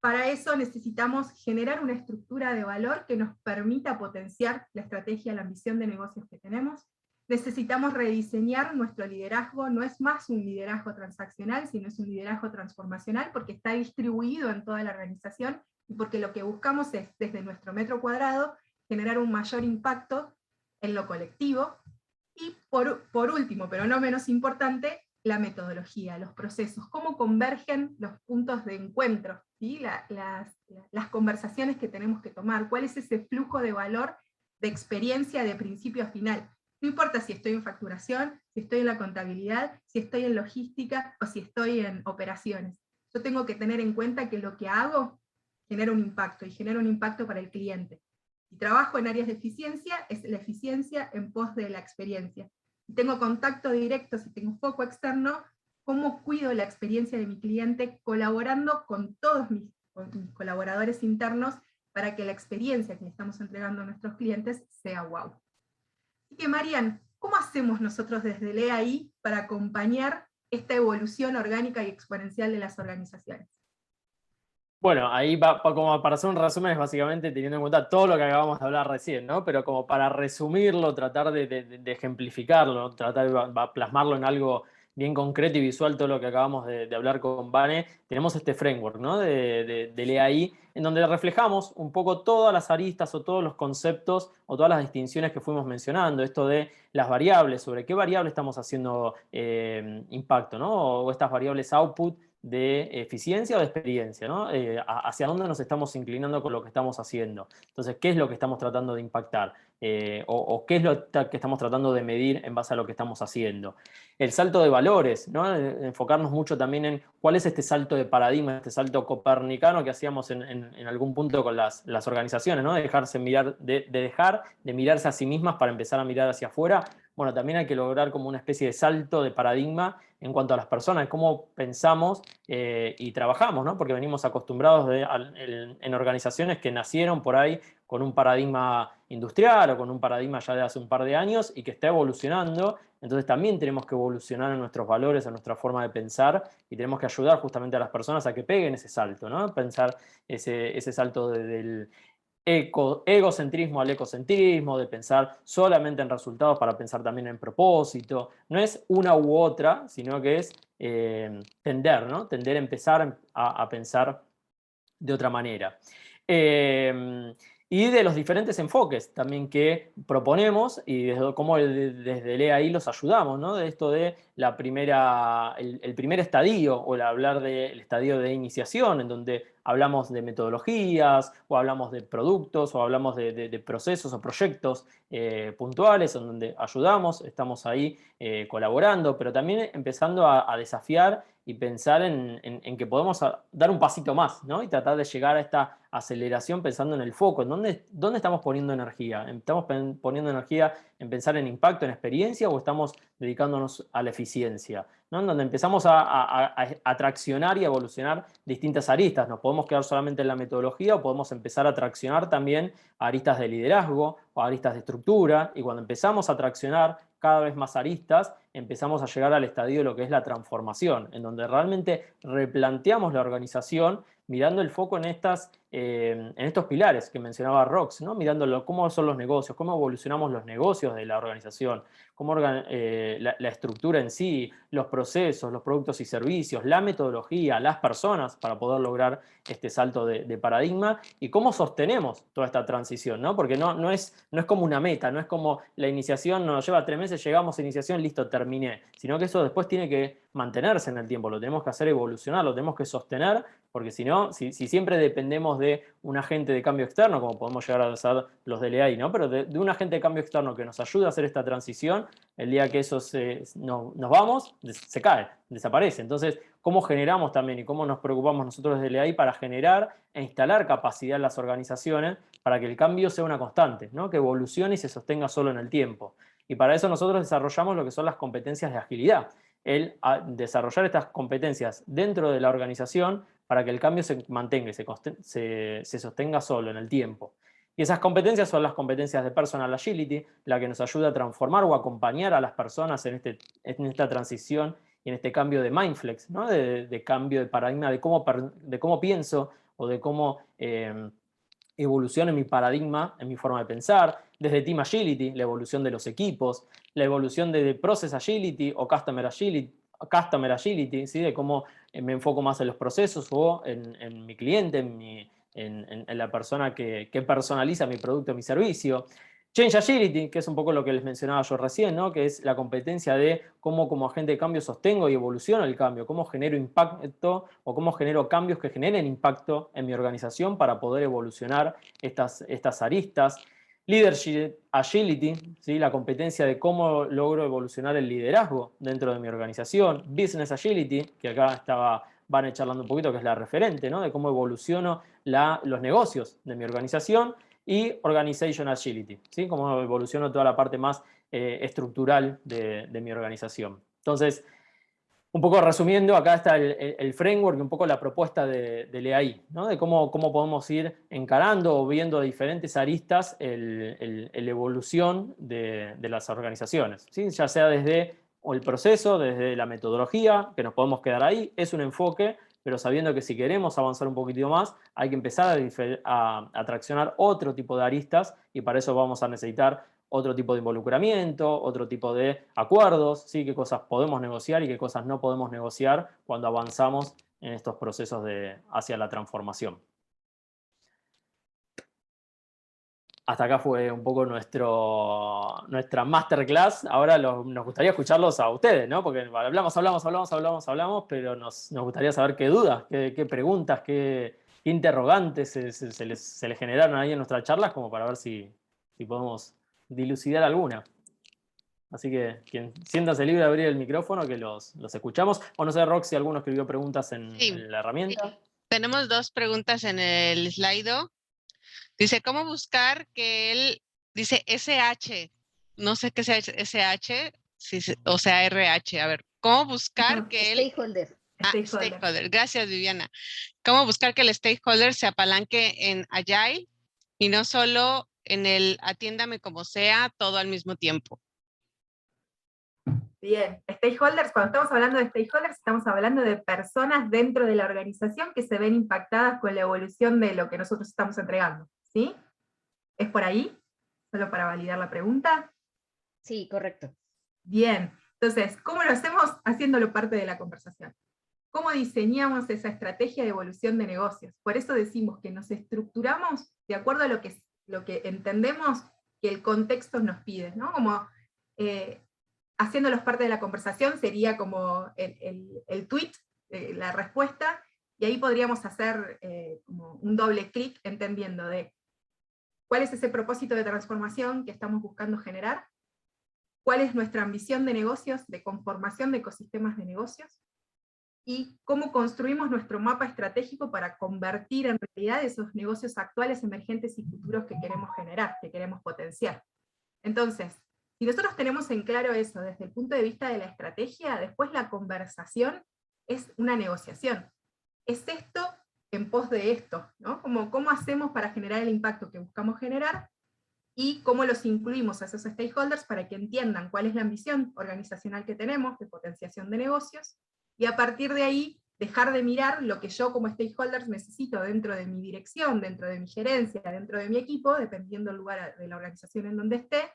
Speaker 2: Para eso necesitamos generar una estructura de valor que nos permita potenciar la estrategia, la ambición de negocios que tenemos. Necesitamos rediseñar nuestro liderazgo, no es más un liderazgo transaccional, sino es un liderazgo transformacional, porque está distribuido en toda la organización, y porque lo que buscamos es, desde nuestro metro cuadrado, generar un mayor impacto en lo colectivo. Y por último, pero no menos importante, la metodología, los procesos, cómo convergen los puntos de encuentro, ¿sí? Las conversaciones que tenemos que tomar, cuál es ese flujo de valor, de experiencia de principio a final. No importa si estoy en facturación, si estoy en la contabilidad, si estoy en logística o si estoy en operaciones. Yo tengo que tener en cuenta que lo que hago genera un impacto, y genera un impacto para el cliente. Si trabajo en áreas de eficiencia, es la eficiencia en pos de la experiencia. Si tengo contacto directo, si tengo foco externo, ¿cómo cuido la experiencia de mi cliente colaborando con todos mis colaboradores internos para que la experiencia que le estamos entregando a nuestros clientes sea wow? Así que, Marian, ¿cómo hacemos nosotros desde el EAI para acompañar esta evolución orgánica y exponencial de las organizaciones?
Speaker 3: Bueno, ahí va como para hacer un resumen, es básicamente teniendo en cuenta todo lo que acabamos de hablar recién, ¿no? Pero como para resumirlo, tratar de ejemplificarlo, tratar de plasmarlo en algo bien concreto y visual, todo lo que acabamos de hablar con Vane, tenemos este framework, ¿no? Del EAI, en donde reflejamos un poco todas las aristas o todos los conceptos o todas las distinciones que fuimos mencionando, esto de las variables, sobre qué variables estamos haciendo impacto, ¿no? O estas variables output, de eficiencia o de experiencia, ¿no? Hacia dónde nos estamos inclinando con lo que estamos haciendo. Entonces, ¿qué es lo que estamos tratando de impactar? O qué es lo que estamos tratando de medir en base a lo que estamos haciendo. El salto de valores, ¿no? Enfocarnos mucho también en cuál es este salto de paradigma, este salto copernicano que hacíamos en algún punto con las organizaciones, ¿no? De dejar de mirarse a sí mismas para empezar a mirar hacia afuera. Bueno, también hay que lograr como una especie de salto de paradigma en cuanto a las personas, cómo pensamos y trabajamos, ¿no? Porque venimos acostumbrados en organizaciones que nacieron por ahí con un paradigma industrial o con un paradigma ya de hace un par de años y que está evolucionando. Entonces también tenemos que evolucionar en nuestros valores, en nuestra forma de pensar, y tenemos que ayudar justamente a las personas a que peguen ese salto, ¿no? Pensar ese salto del egocentrismo al ecocentrismo, de pensar solamente en resultados para pensar también en propósito. No es una u otra, sino que es tender, ¿no? Tender a empezar a pensar de otra manera. Y de los diferentes enfoques también que proponemos y desde cómo desde el EAI los ayudamos, ¿no? De esto de el primer estadio, o el hablar del estadio de iniciación, en donde hablamos de metodologías, o hablamos de productos, o hablamos de procesos o proyectos puntuales, en donde ayudamos, estamos ahí colaborando, pero también empezando a desafiar y pensar en que podemos dar un pasito más, ¿no? Y tratar de llegar a esta aceleración pensando en el foco, en dónde estamos poniendo energía. ¿Estamos poniendo energía en pensar en impacto, en experiencia, o estamos dedicándonos a la eficiencia, ¿no? En donde empezamos a traccionar y a evolucionar distintas aristas. Nos podemos quedar solamente en la metodología, o podemos empezar a traccionar también aristas de liderazgo o aristas de estructura, y cuando empezamos a traccionar cada vez más aristas, empezamos a llegar al estadio de lo que es la transformación, en donde realmente replanteamos la organización mirando el foco en estos pilares que mencionaba Rox, ¿no? Mirando cómo son los negocios, cómo evolucionamos los negocios de la organización, cómo la estructura en sí, los procesos, los productos y servicios, la metodología, las personas para poder lograr este salto de paradigma, y cómo sostenemos toda esta transición, ¿no? Porque no es como una meta, no es como la iniciación nos lleva 3 meses, llegamos a iniciación, listo, terminé, sino que eso después tiene que mantenerse en el tiempo, lo tenemos que hacer evolucionar, lo tenemos que sostener, porque si no, si siempre dependemos de un agente de cambio externo, como podemos llegar a ser los del EAI, ¿no? Pero de un agente de cambio externo que nos ayude a hacer esta transición, el día que nos vamos, se cae, desaparece. Entonces, ¿cómo generamos también y cómo nos preocupamos nosotros desde el EAI para generar e instalar capacidad en las organizaciones para que el cambio sea una constante, ¿no? Que evolucione y se sostenga solo en el tiempo? Y para eso nosotros desarrollamos lo que son las competencias de agilidad, el desarrollar estas competencias dentro de la organización para que el cambio se mantenga y se sostenga solo en el tiempo. Y esas competencias son las competencias de Personal Agility, la que nos ayuda a transformar o acompañar a las personas en esta transición y en este cambio de Mindflex, ¿no? de cambio de paradigma, de cómo pienso o de cómo evoluciona mi paradigma, en mi forma de pensar, desde Team Agility, la evolución de los equipos, la evolución de Process Agility o Customer Agility, ¿sí? De cómo me enfoco más en los procesos o en mi cliente, en la persona que personaliza mi producto, mi servicio. Change Agility, que es un poco lo que les mencionaba yo recién, ¿no? Que es la competencia de cómo como agente de cambio sostengo y evoluciono el cambio, cómo genero impacto o cómo genero cambios que generen impacto en mi organización para poder evolucionar estas aristas. Leadership Agility, ¿sí? La competencia de cómo logro evolucionar el liderazgo dentro de mi organización. Business Agility, que acá van a ir charlando un poquito, que es la referente, ¿no? De cómo evoluciono los negocios de mi organización. Y Organization Agility, ¿sí? Cómo evoluciono toda la parte más estructural de mi organización. Entonces, un poco resumiendo, acá está el framework y un poco la propuesta del EAI, ¿no? De cómo podemos ir encarando o viendo diferentes aristas la evolución de las organizaciones, ¿sí? Ya sea desde el proceso, desde la metodología, que nos podemos quedar ahí, es un enfoque, pero sabiendo que si queremos avanzar un poquitito más, hay que empezar a traccionar otro tipo de aristas y para eso vamos a necesitar otro tipo de involucramiento, otro tipo de acuerdos, ¿sí? Qué cosas podemos negociar y qué cosas no podemos negociar cuando avanzamos en estos procesos hacia la transformación. Hasta acá fue un poco nuestra masterclass. Ahora nos gustaría escucharlos a ustedes, ¿no? Porque hablamos, pero nos gustaría saber qué dudas, qué preguntas, qué interrogantes se les generaron ahí en nuestras charlas, como para ver si podemos dilucidar alguna. Así que quien siéntase libre de abrir el micrófono, que los escuchamos. O no sé, Roxy, alguno escribió preguntas en la herramienta.
Speaker 1: Tenemos 2 preguntas en el Slido. Dice, ¿cómo buscar que él, dice SH, no sé qué sea SH, o sea RH, a ver, ¿cómo buscar que él...
Speaker 4: Stakeholder.
Speaker 1: Stakeholder, gracias Viviana. ¿Cómo buscar que el stakeholder se apalanque en Agile y no solo en el atiéndame como sea, todo al mismo tiempo?
Speaker 2: Bien, stakeholders, cuando estamos hablando de stakeholders, estamos hablando de personas dentro de la organización que se ven impactadas con la evolución de lo que nosotros estamos entregando, ¿sí? ¿Es por ahí? Solo para validar la pregunta.
Speaker 4: Sí, correcto.
Speaker 2: Bien, entonces, ¿cómo lo hacemos? Haciéndolo parte de la conversación. ¿Cómo diseñamos esa estrategia de evolución de negocios? Por eso decimos que nos estructuramos de acuerdo a lo que entendemos que el contexto nos pide, ¿no? Como haciéndolos parte de la conversación sería como el tweet, la respuesta, y ahí podríamos hacer como un doble clic entendiendo de cuál es ese propósito de transformación que estamos buscando generar, cuál es nuestra ambición de negocios, de conformación de ecosistemas de negocios, y cómo construimos nuestro mapa estratégico para convertir en realidad esos negocios actuales, emergentes y futuros que queremos generar, que queremos potenciar. Entonces, si nosotros tenemos en claro eso desde el punto de vista de la estrategia, después la conversación es una negociación. Es esto en pos de esto, ¿no? Como cómo hacemos para generar el impacto que buscamos generar, y cómo los incluimos a esos stakeholders para que entiendan cuál es la ambición organizacional que tenemos de potenciación de negocios, y a partir de ahí dejar de mirar lo que yo como stakeholders necesito dentro de mi dirección, dentro de mi gerencia, dentro de mi equipo, dependiendo del lugar de la organización en donde esté,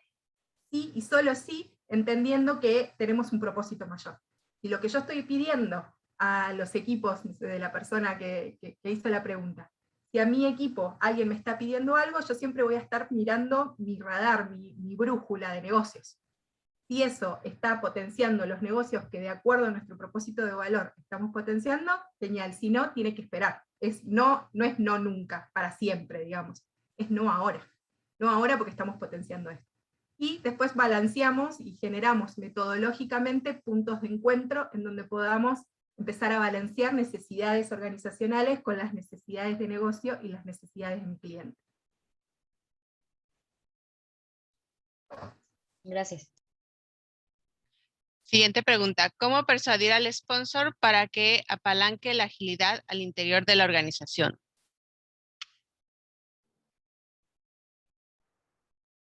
Speaker 2: sí y solo sí, entendiendo que tenemos un propósito mayor. Y lo que yo estoy pidiendo a los equipos de la persona que hizo la pregunta, si a mi equipo alguien me está pidiendo algo, yo siempre voy a estar mirando mi radar, mi brújula de negocios. Si eso está potenciando los negocios que de acuerdo a nuestro propósito de valor estamos potenciando, genial. Si no, tiene que esperar. No es no nunca, para siempre, digamos. Es no ahora. No ahora porque estamos potenciando esto. Y después balanceamos y generamos metodológicamente puntos de encuentro en donde podamos empezar a balancear necesidades organizacionales con las necesidades de negocio y las necesidades de mi cliente.
Speaker 4: Gracias.
Speaker 1: Siguiente pregunta. ¿Cómo persuadir al sponsor para que apalanque la agilidad al interior de la organización?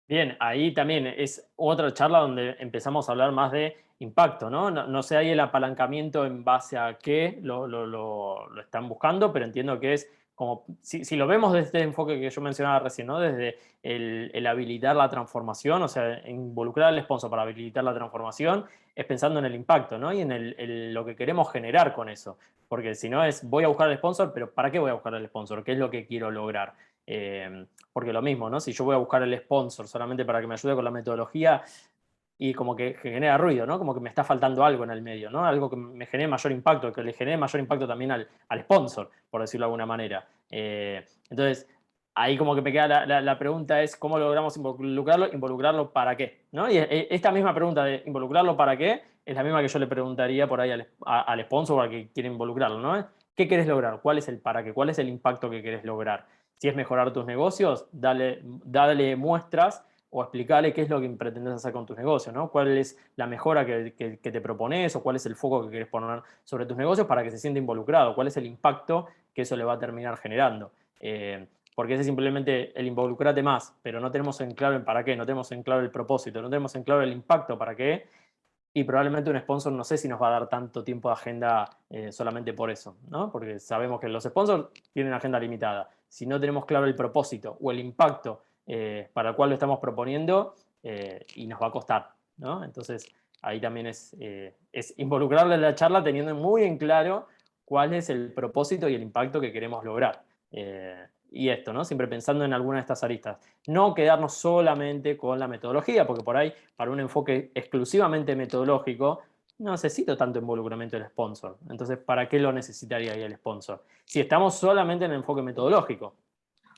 Speaker 3: Bien, ahí también es otra charla donde empezamos a hablar más de impacto, ¿no? No sé ahí el apalancamiento en base a qué lo están buscando, pero entiendo que es como, si lo vemos desde este enfoque que yo mencionaba recién, ¿no? Desde el habilitar la transformación, o sea, involucrar al sponsor para habilitar la transformación, es pensando en el impacto, ¿no? Y en lo que queremos generar con eso. Porque si no es, voy a buscar al sponsor, pero ¿para qué voy a buscar al sponsor? ¿Qué es lo que quiero lograr? Porque lo mismo, ¿no? Si yo voy a buscar el sponsor solamente para que me ayude con la metodología y como que genera ruido, ¿no? Como que me está faltando algo en el medio, ¿no? Algo que me genere mayor impacto, que le genere mayor impacto también al sponsor, por decirlo de alguna manera. Entonces, ahí como que me queda la pregunta es, ¿cómo logramos involucrarlo? ¿Involucrarlo para qué? ¿No? Y esta misma pregunta de involucrarlo para qué es la misma que yo le preguntaría por ahí al sponsor o al que quiere involucrarlo, ¿no? ¿Qué querés lograr? ¿Cuál es el para qué? ¿Cuál es el impacto que querés lograr? Si es mejorar tus negocios, dale muestras o explicarle qué es lo que pretendes hacer con tus negocios, ¿no? ¿Cuál es la mejora que te propones o cuál es el foco que querés poner sobre tus negocios para que se sienta involucrado? ¿Cuál es el impacto que eso le va a terminar generando? Porque ese es simplemente el involucrate más, pero no tenemos en claro el para qué, no tenemos en claro el propósito, no tenemos en claro el impacto para qué, y probablemente un sponsor no sé si nos va a dar tanto tiempo de agenda solamente por eso, ¿no? Porque sabemos que los sponsors tienen agenda limitada. Si no tenemos claro el propósito o el impacto para el cual lo estamos proponiendo, y nos va a costar, ¿no? Entonces, ahí también es involucrarle en la charla teniendo muy en claro cuál es el propósito y el impacto que queremos lograr. Y esto, ¿no? Siempre pensando en alguna de estas aristas. No quedarnos solamente con la metodología, porque por ahí, para un enfoque exclusivamente metodológico, no necesito tanto involucramiento del sponsor. Entonces, ¿para qué lo necesitaría ahí el sponsor? Si estamos solamente en el enfoque metodológico.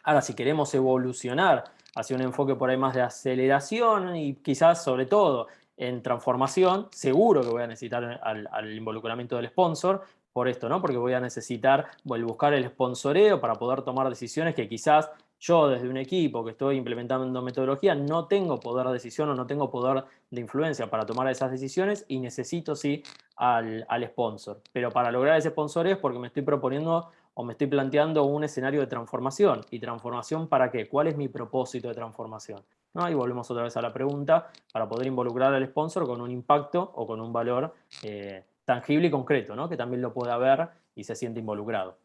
Speaker 3: Ahora, si queremos evolucionar hacia un enfoque por ahí más de aceleración y quizás sobre todo en transformación, seguro que voy a necesitar al involucramiento del sponsor por esto, ¿no? Porque voy a necesitar buscar el sponsoreo para poder tomar decisiones que quizás yo desde un equipo que estoy implementando metodología no tengo poder de decisión o no tengo poder de influencia para tomar esas decisiones y necesito sí al sponsor. Pero para lograr ese sponsoreo es porque me estoy proponiendo o me estoy planteando un escenario de transformación. ¿Y transformación para qué? ¿Cuál es mi propósito de transformación? ¿No? Y volvemos otra vez a la pregunta, para poder involucrar al sponsor con un impacto o con un valor tangible y concreto, ¿no? Que también lo pueda ver y se siente involucrado.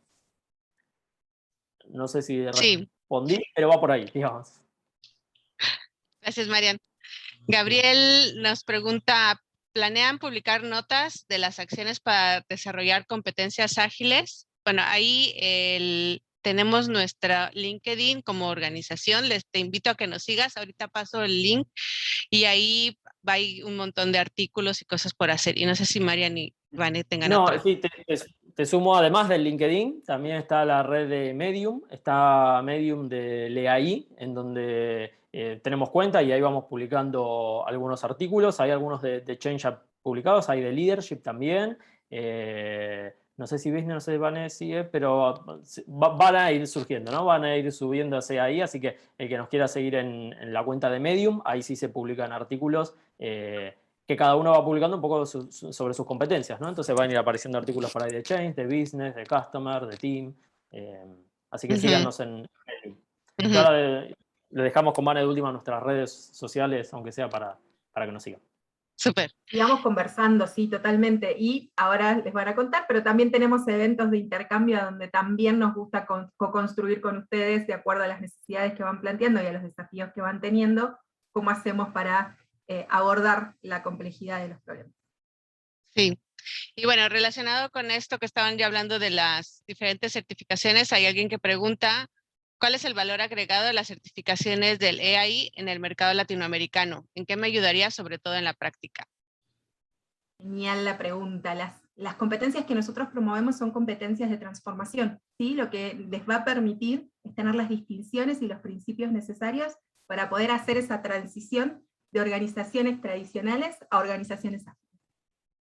Speaker 3: No sé si
Speaker 1: Sí,
Speaker 3: respondí, pero va por ahí, digamos.
Speaker 1: gracias, Marian. Gabriel nos pregunta, ¿planean publicar notas de las acciones para desarrollar competencias ágiles? Bueno, ahí tenemos nuestra LinkedIn como organización. Te invito a que nos sigas. Ahorita paso el link y ahí va a ir un montón de artículos y cosas por hacer. Y no sé si Marian y Vane tengan
Speaker 3: No,
Speaker 1: otro.
Speaker 3: sí, te sumo además del LinkedIn, también está la red de Medium, está Medium de LeaI, en donde tenemos cuenta y ahí vamos publicando algunos artículos, hay algunos de Change ya publicados, hay de Leadership también, no sé si Business, no sé si van a decir, pero van a ir surgiendo, ¿no? Van a ir subiéndose ahí, así que el que nos quiera seguir en la cuenta de Medium, ahí sí se publican artículos que cada uno va publicando un poco sobre sus competencias, ¿no? Entonces van a ir apareciendo artículos por ahí de Change, de Business, de Customer, de Team. Así que síganos en Facebook. Y ahora le dejamos con Vane de última nuestras redes sociales, aunque sea para que nos sigan.
Speaker 1: Súper.
Speaker 2: Sigamos conversando, sí, totalmente. Y ahora les van a contar, pero también tenemos eventos de intercambio donde también nos gusta co-construir con ustedes de acuerdo a las necesidades que van planteando y a los desafíos que van teniendo, cómo hacemos para abordar la complejidad de los problemas.
Speaker 1: Sí. Y bueno, relacionado con esto que estaban ya hablando de las diferentes certificaciones, hay alguien que pregunta, ¿cuál es el valor agregado de las certificaciones del EAI en el mercado latinoamericano? ¿En qué me ayudaría, sobre todo en la práctica?
Speaker 2: Genial la pregunta. Las competencias que nosotros promovemos son competencias de transformación, ¿sí? Lo que les va a permitir es tener las distinciones y los principios necesarios para poder hacer esa transición de organizaciones tradicionales a organizaciones ágiles.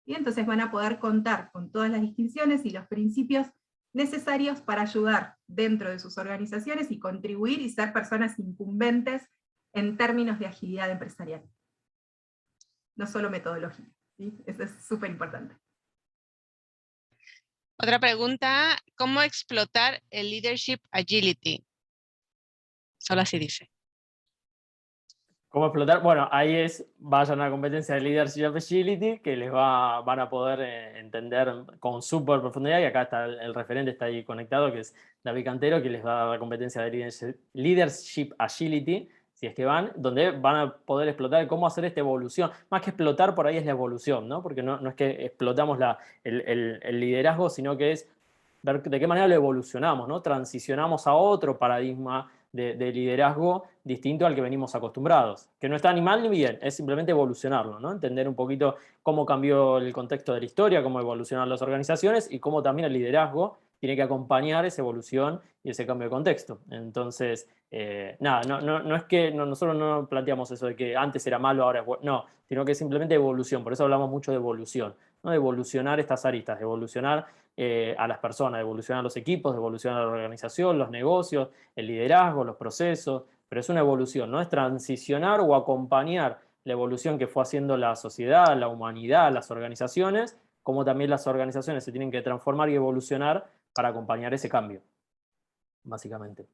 Speaker 2: Y entonces van a poder contar con todas las distinciones y los principios necesarios para ayudar dentro de sus organizaciones y contribuir y ser personas incumbentes en términos de agilidad empresarial. No solo metodológica. ¿sí? Eso es súper importante.
Speaker 1: Otra pregunta, ¿cómo explotar el Leadership Agility? Solo así dice.
Speaker 3: ¿Cómo explotar? Bueno, ahí vayan a la competencia de Leadership Agility, que van a poder entender con súper profundidad, y acá está el referente, está ahí conectado, que es David Cantero, que les va a dar la competencia de Leadership Agility, si es que van, donde van a poder explotar cómo hacer esta evolución. Más que explotar, por ahí es la evolución, ¿no? Porque no es que explotamos el liderazgo, sino que es ver de qué manera lo evolucionamos, ¿no? Transicionamos a otro paradigma de liderazgo distinto al que venimos acostumbrados, que no está ni mal ni bien, es simplemente evolucionarlo, ¿no? Entender un poquito cómo cambió el contexto de la historia, cómo evolucionan las organizaciones y cómo también el liderazgo tiene que acompañar esa evolución y ese cambio de contexto. Entonces, nada, no es que nosotros no planteamos eso de que antes era malo, ahora es bueno, no, sino que es simplemente evolución, por eso hablamos mucho de evolución, ¿no? De evolucionar estas aristas, de evolucionar a las personas, de evolucionar los equipos, de evolucionar la organización, los negocios, el liderazgo, los procesos, pero es una evolución, no es transicionar o acompañar la evolución que fue haciendo la sociedad, la humanidad, las organizaciones, como también las organizaciones se tienen que transformar y evolucionar para acompañar ese cambio, básicamente.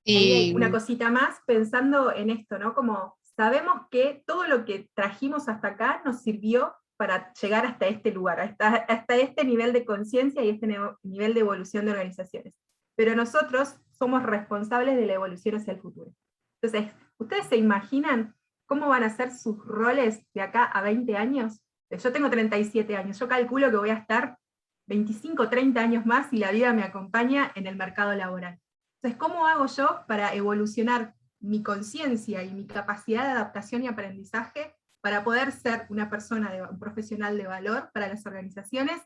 Speaker 2: Ahí hay una cosita más pensando en esto, ¿no? Como sabemos que todo lo que trajimos hasta acá nos sirvió para llegar hasta este lugar, hasta este nivel de conciencia y este nivel de evolución de organizaciones. Pero nosotros somos responsables de la evolución hacia el futuro. Entonces, ¿ustedes se imaginan cómo van a ser sus roles de acá a 20 años? Yo tengo 37 años, yo calculo que voy a estar 25, 30 años más si la vida me acompaña en el mercado laboral. Entonces, ¿cómo hago yo para evolucionar mi conciencia y mi capacidad de adaptación y aprendizaje para poder ser una persona, un profesional de valor para las organizaciones,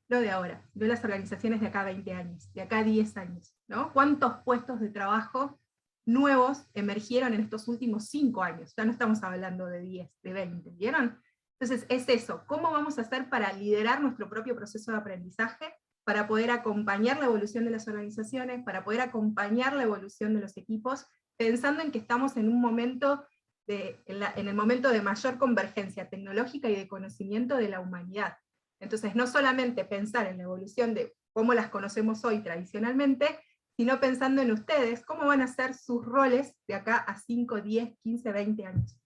Speaker 2: no de ahora, no las organizaciones de acá a 20 años, de acá a 10 años, ¿no? ¿Cuántos puestos de trabajo nuevos emergieron en estos últimos 5 años? Ya no estamos hablando de 10, de 20, ¿vieron? Entonces es eso, ¿cómo vamos a hacer para liderar nuestro propio proceso de aprendizaje, para poder acompañar la evolución de las organizaciones, para poder acompañar la evolución de los equipos, pensando en que estamos en un momento en el momento de mayor convergencia tecnológica y de conocimiento de la humanidad? Entonces, no solamente pensar en la evolución de cómo las conocemos hoy tradicionalmente, sino pensando en ustedes, cómo van a ser sus roles de acá a 5, 10, 15, 20 años.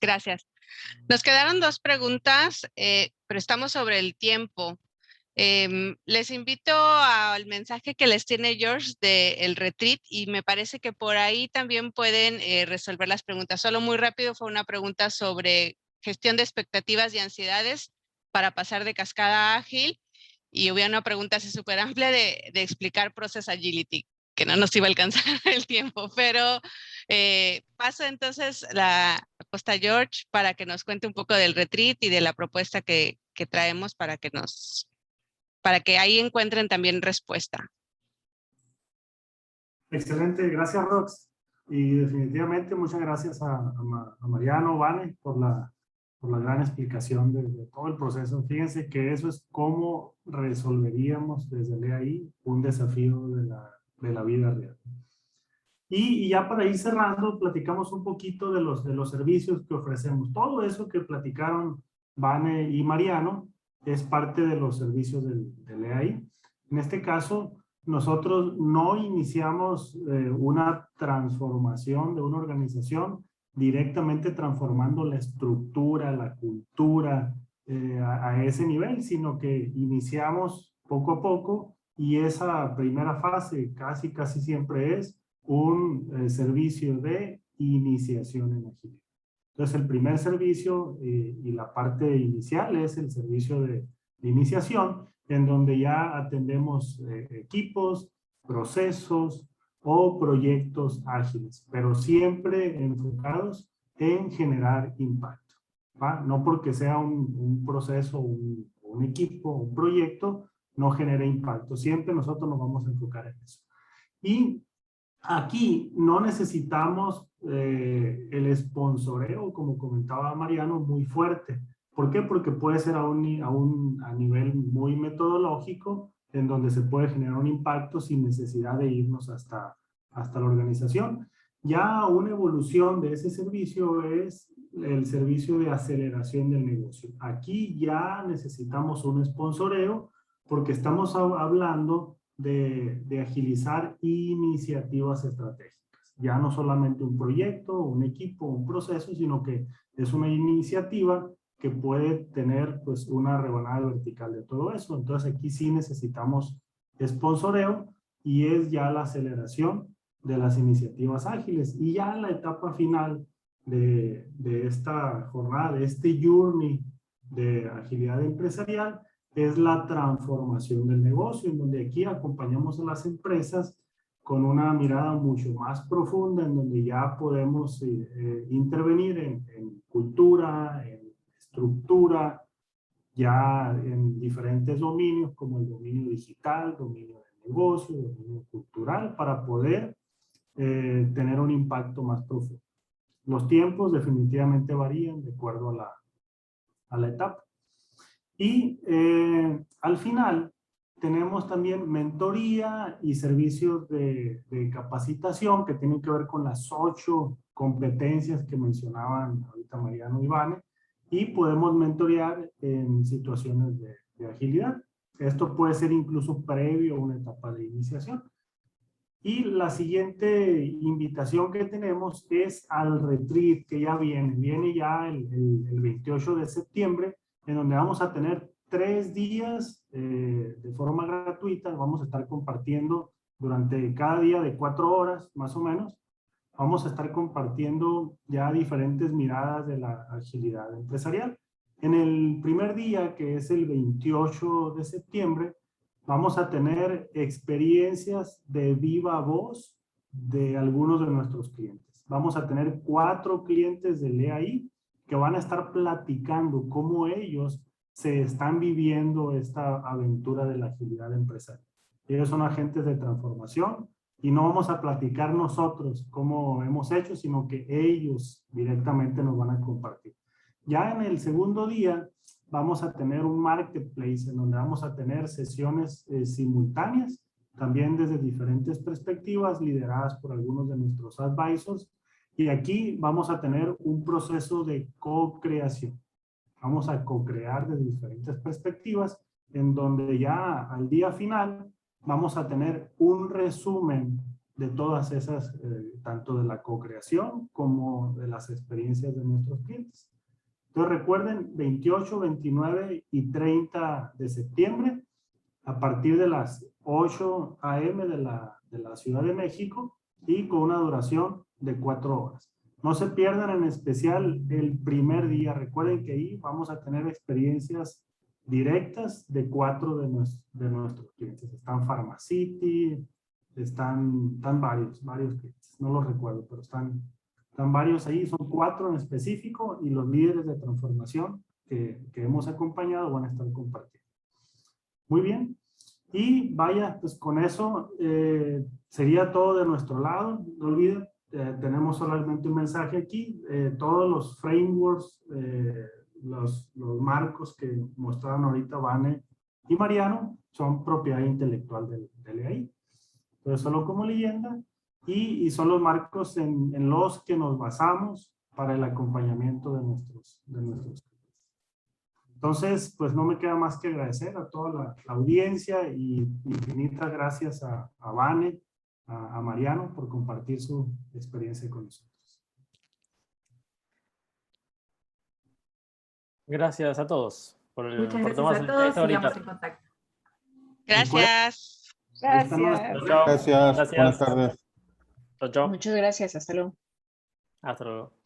Speaker 1: Gracias. Nos quedaron 2 preguntas, pero estamos sobre el tiempo. Les invito al mensaje que les tiene George del retreat, y me parece que por ahí también pueden resolver las preguntas. Solo muy rápido, fue una pregunta sobre gestión de expectativas y ansiedades para pasar de cascada a ágil, y hubo una pregunta así súper amplia de explicar Process Agility, que no nos iba a alcanzar el tiempo, pero paso entonces la respuesta a George para que nos cuente un poco del retreat y de la propuesta que traemos para que ahí encuentren también respuesta.
Speaker 4: Excelente, gracias Rox. Y definitivamente muchas gracias a Mariano, Vane, por la gran explicación de todo el proceso. Fíjense que eso es cómo resolveríamos desde el EAI un desafío de la vida real. Y ya para ir cerrando, platicamos un poquito de los servicios que ofrecemos. Todo eso que platicaron Vane y Mariano es parte de los servicios del EAI. En este caso, nosotros no iniciamos una transformación de una organización directamente transformando la estructura, la cultura a ese nivel, sino que iniciamos poco a poco, y esa primera fase casi siempre es un servicio de iniciación en agilidad. Entonces, el primer servicio y la parte inicial es el servicio de iniciación, en donde ya atendemos equipos, procesos o proyectos ágiles, pero siempre enfocados en generar impacto, ¿va? No porque sea un proceso, un equipo, un proyecto, no genere impacto. Siempre nosotros nos vamos a enfocar en eso. Y aquí no necesitamos el sponsoreo, como comentaba Mariano, muy fuerte. ¿Por qué? Porque puede ser a nivel muy metodológico, en donde se puede generar un impacto sin necesidad de irnos hasta la organización. Ya una evolución de ese servicio es el servicio de aceleración del negocio. Aquí ya necesitamos un sponsoreo porque estamos hablando de agilizar iniciativas estratégicas. Ya no solamente un proyecto, un equipo, un proceso, sino que es una iniciativa que puede tener pues una rebanada vertical de todo eso. Entonces aquí sí necesitamos sponsoreo y es ya la aceleración de las iniciativas ágiles. Y ya la etapa final de esta jornada, de este journey de agilidad empresarial, es la transformación del negocio, en donde aquí acompañamos a las empresas con una mirada mucho más profunda, en donde ya podemos intervenir en cultura, en estructura, ya en diferentes dominios, como el dominio digital, dominio de negocio, dominio cultural, para poder tener un impacto más profundo. Los tiempos definitivamente varían de acuerdo a la etapa. Y al final tenemos también mentoría y servicios de capacitación que tienen que ver con las 8 competencias que mencionaban ahorita Mariano y Vane, y podemos mentorear en situaciones de agilidad. Esto puede ser incluso previo a una etapa de iniciación. Y la siguiente invitación que tenemos es al retreat que ya viene ya el 28 de septiembre, en donde vamos a tener 3 días de forma gratuita. Vamos a estar compartiendo durante cada día de 4 horas más o menos. Vamos a estar compartiendo ya diferentes miradas de la agilidad empresarial. En el primer día, que es el 28 de septiembre, vamos a tener experiencias de viva voz de algunos de nuestros clientes. Vamos a tener 4 clientes del EAI que van a estar platicando cómo ellos se están viviendo esta aventura de la agilidad empresarial. Ellos son agentes de transformación y no vamos a platicar nosotros cómo hemos hecho, sino que ellos directamente nos van a compartir. Ya en el segundo día vamos a tener un marketplace en donde vamos a tener sesiones simultáneas, también desde diferentes perspectivas, lideradas por algunos de nuestros advisors. Y aquí vamos a tener un proceso de co-creación. Vamos a co-crear desde diferentes perspectivas, en donde ya al día final vamos a tener un resumen de todas esas, tanto de la co-creación como de las experiencias de nuestros clientes. Entonces recuerden, 28, 29 y 30 de septiembre, a partir de las 8 a.m. de la Ciudad de México, y con una duración de 4 horas. No se pierdan en especial el primer día. Recuerden que ahí vamos a tener experiencias directas de 4 de nuestros clientes. Están Pharmacity, están varios clientes. No los recuerdo, pero están varios ahí. Son 4 en específico, y los líderes de transformación que hemos acompañado van a estar compartiendo. Muy bien. Y vaya, pues con eso sería todo de nuestro lado. No olviden, tenemos solamente un mensaje aquí. Todos los frameworks, los marcos que mostraron ahorita Vane y Mariano son propiedad intelectual del EAI. Entonces, solo como leyenda, y son los marcos en los que nos basamos para el acompañamiento de nuestros clientes. Entonces, pues no me queda más que agradecer a toda la audiencia, y infinitas gracias a Vane, a Mariano, por compartir su experiencia con nosotros.
Speaker 3: Gracias a todos
Speaker 2: Muchas gracias a todos, sigamos en contacto.
Speaker 1: Gracias.
Speaker 5: Gracias.
Speaker 3: Chao.
Speaker 5: Gracias. Buenas tardes.
Speaker 3: Chao, chao.
Speaker 6: Muchas gracias. Hasta luego.
Speaker 3: Hasta luego.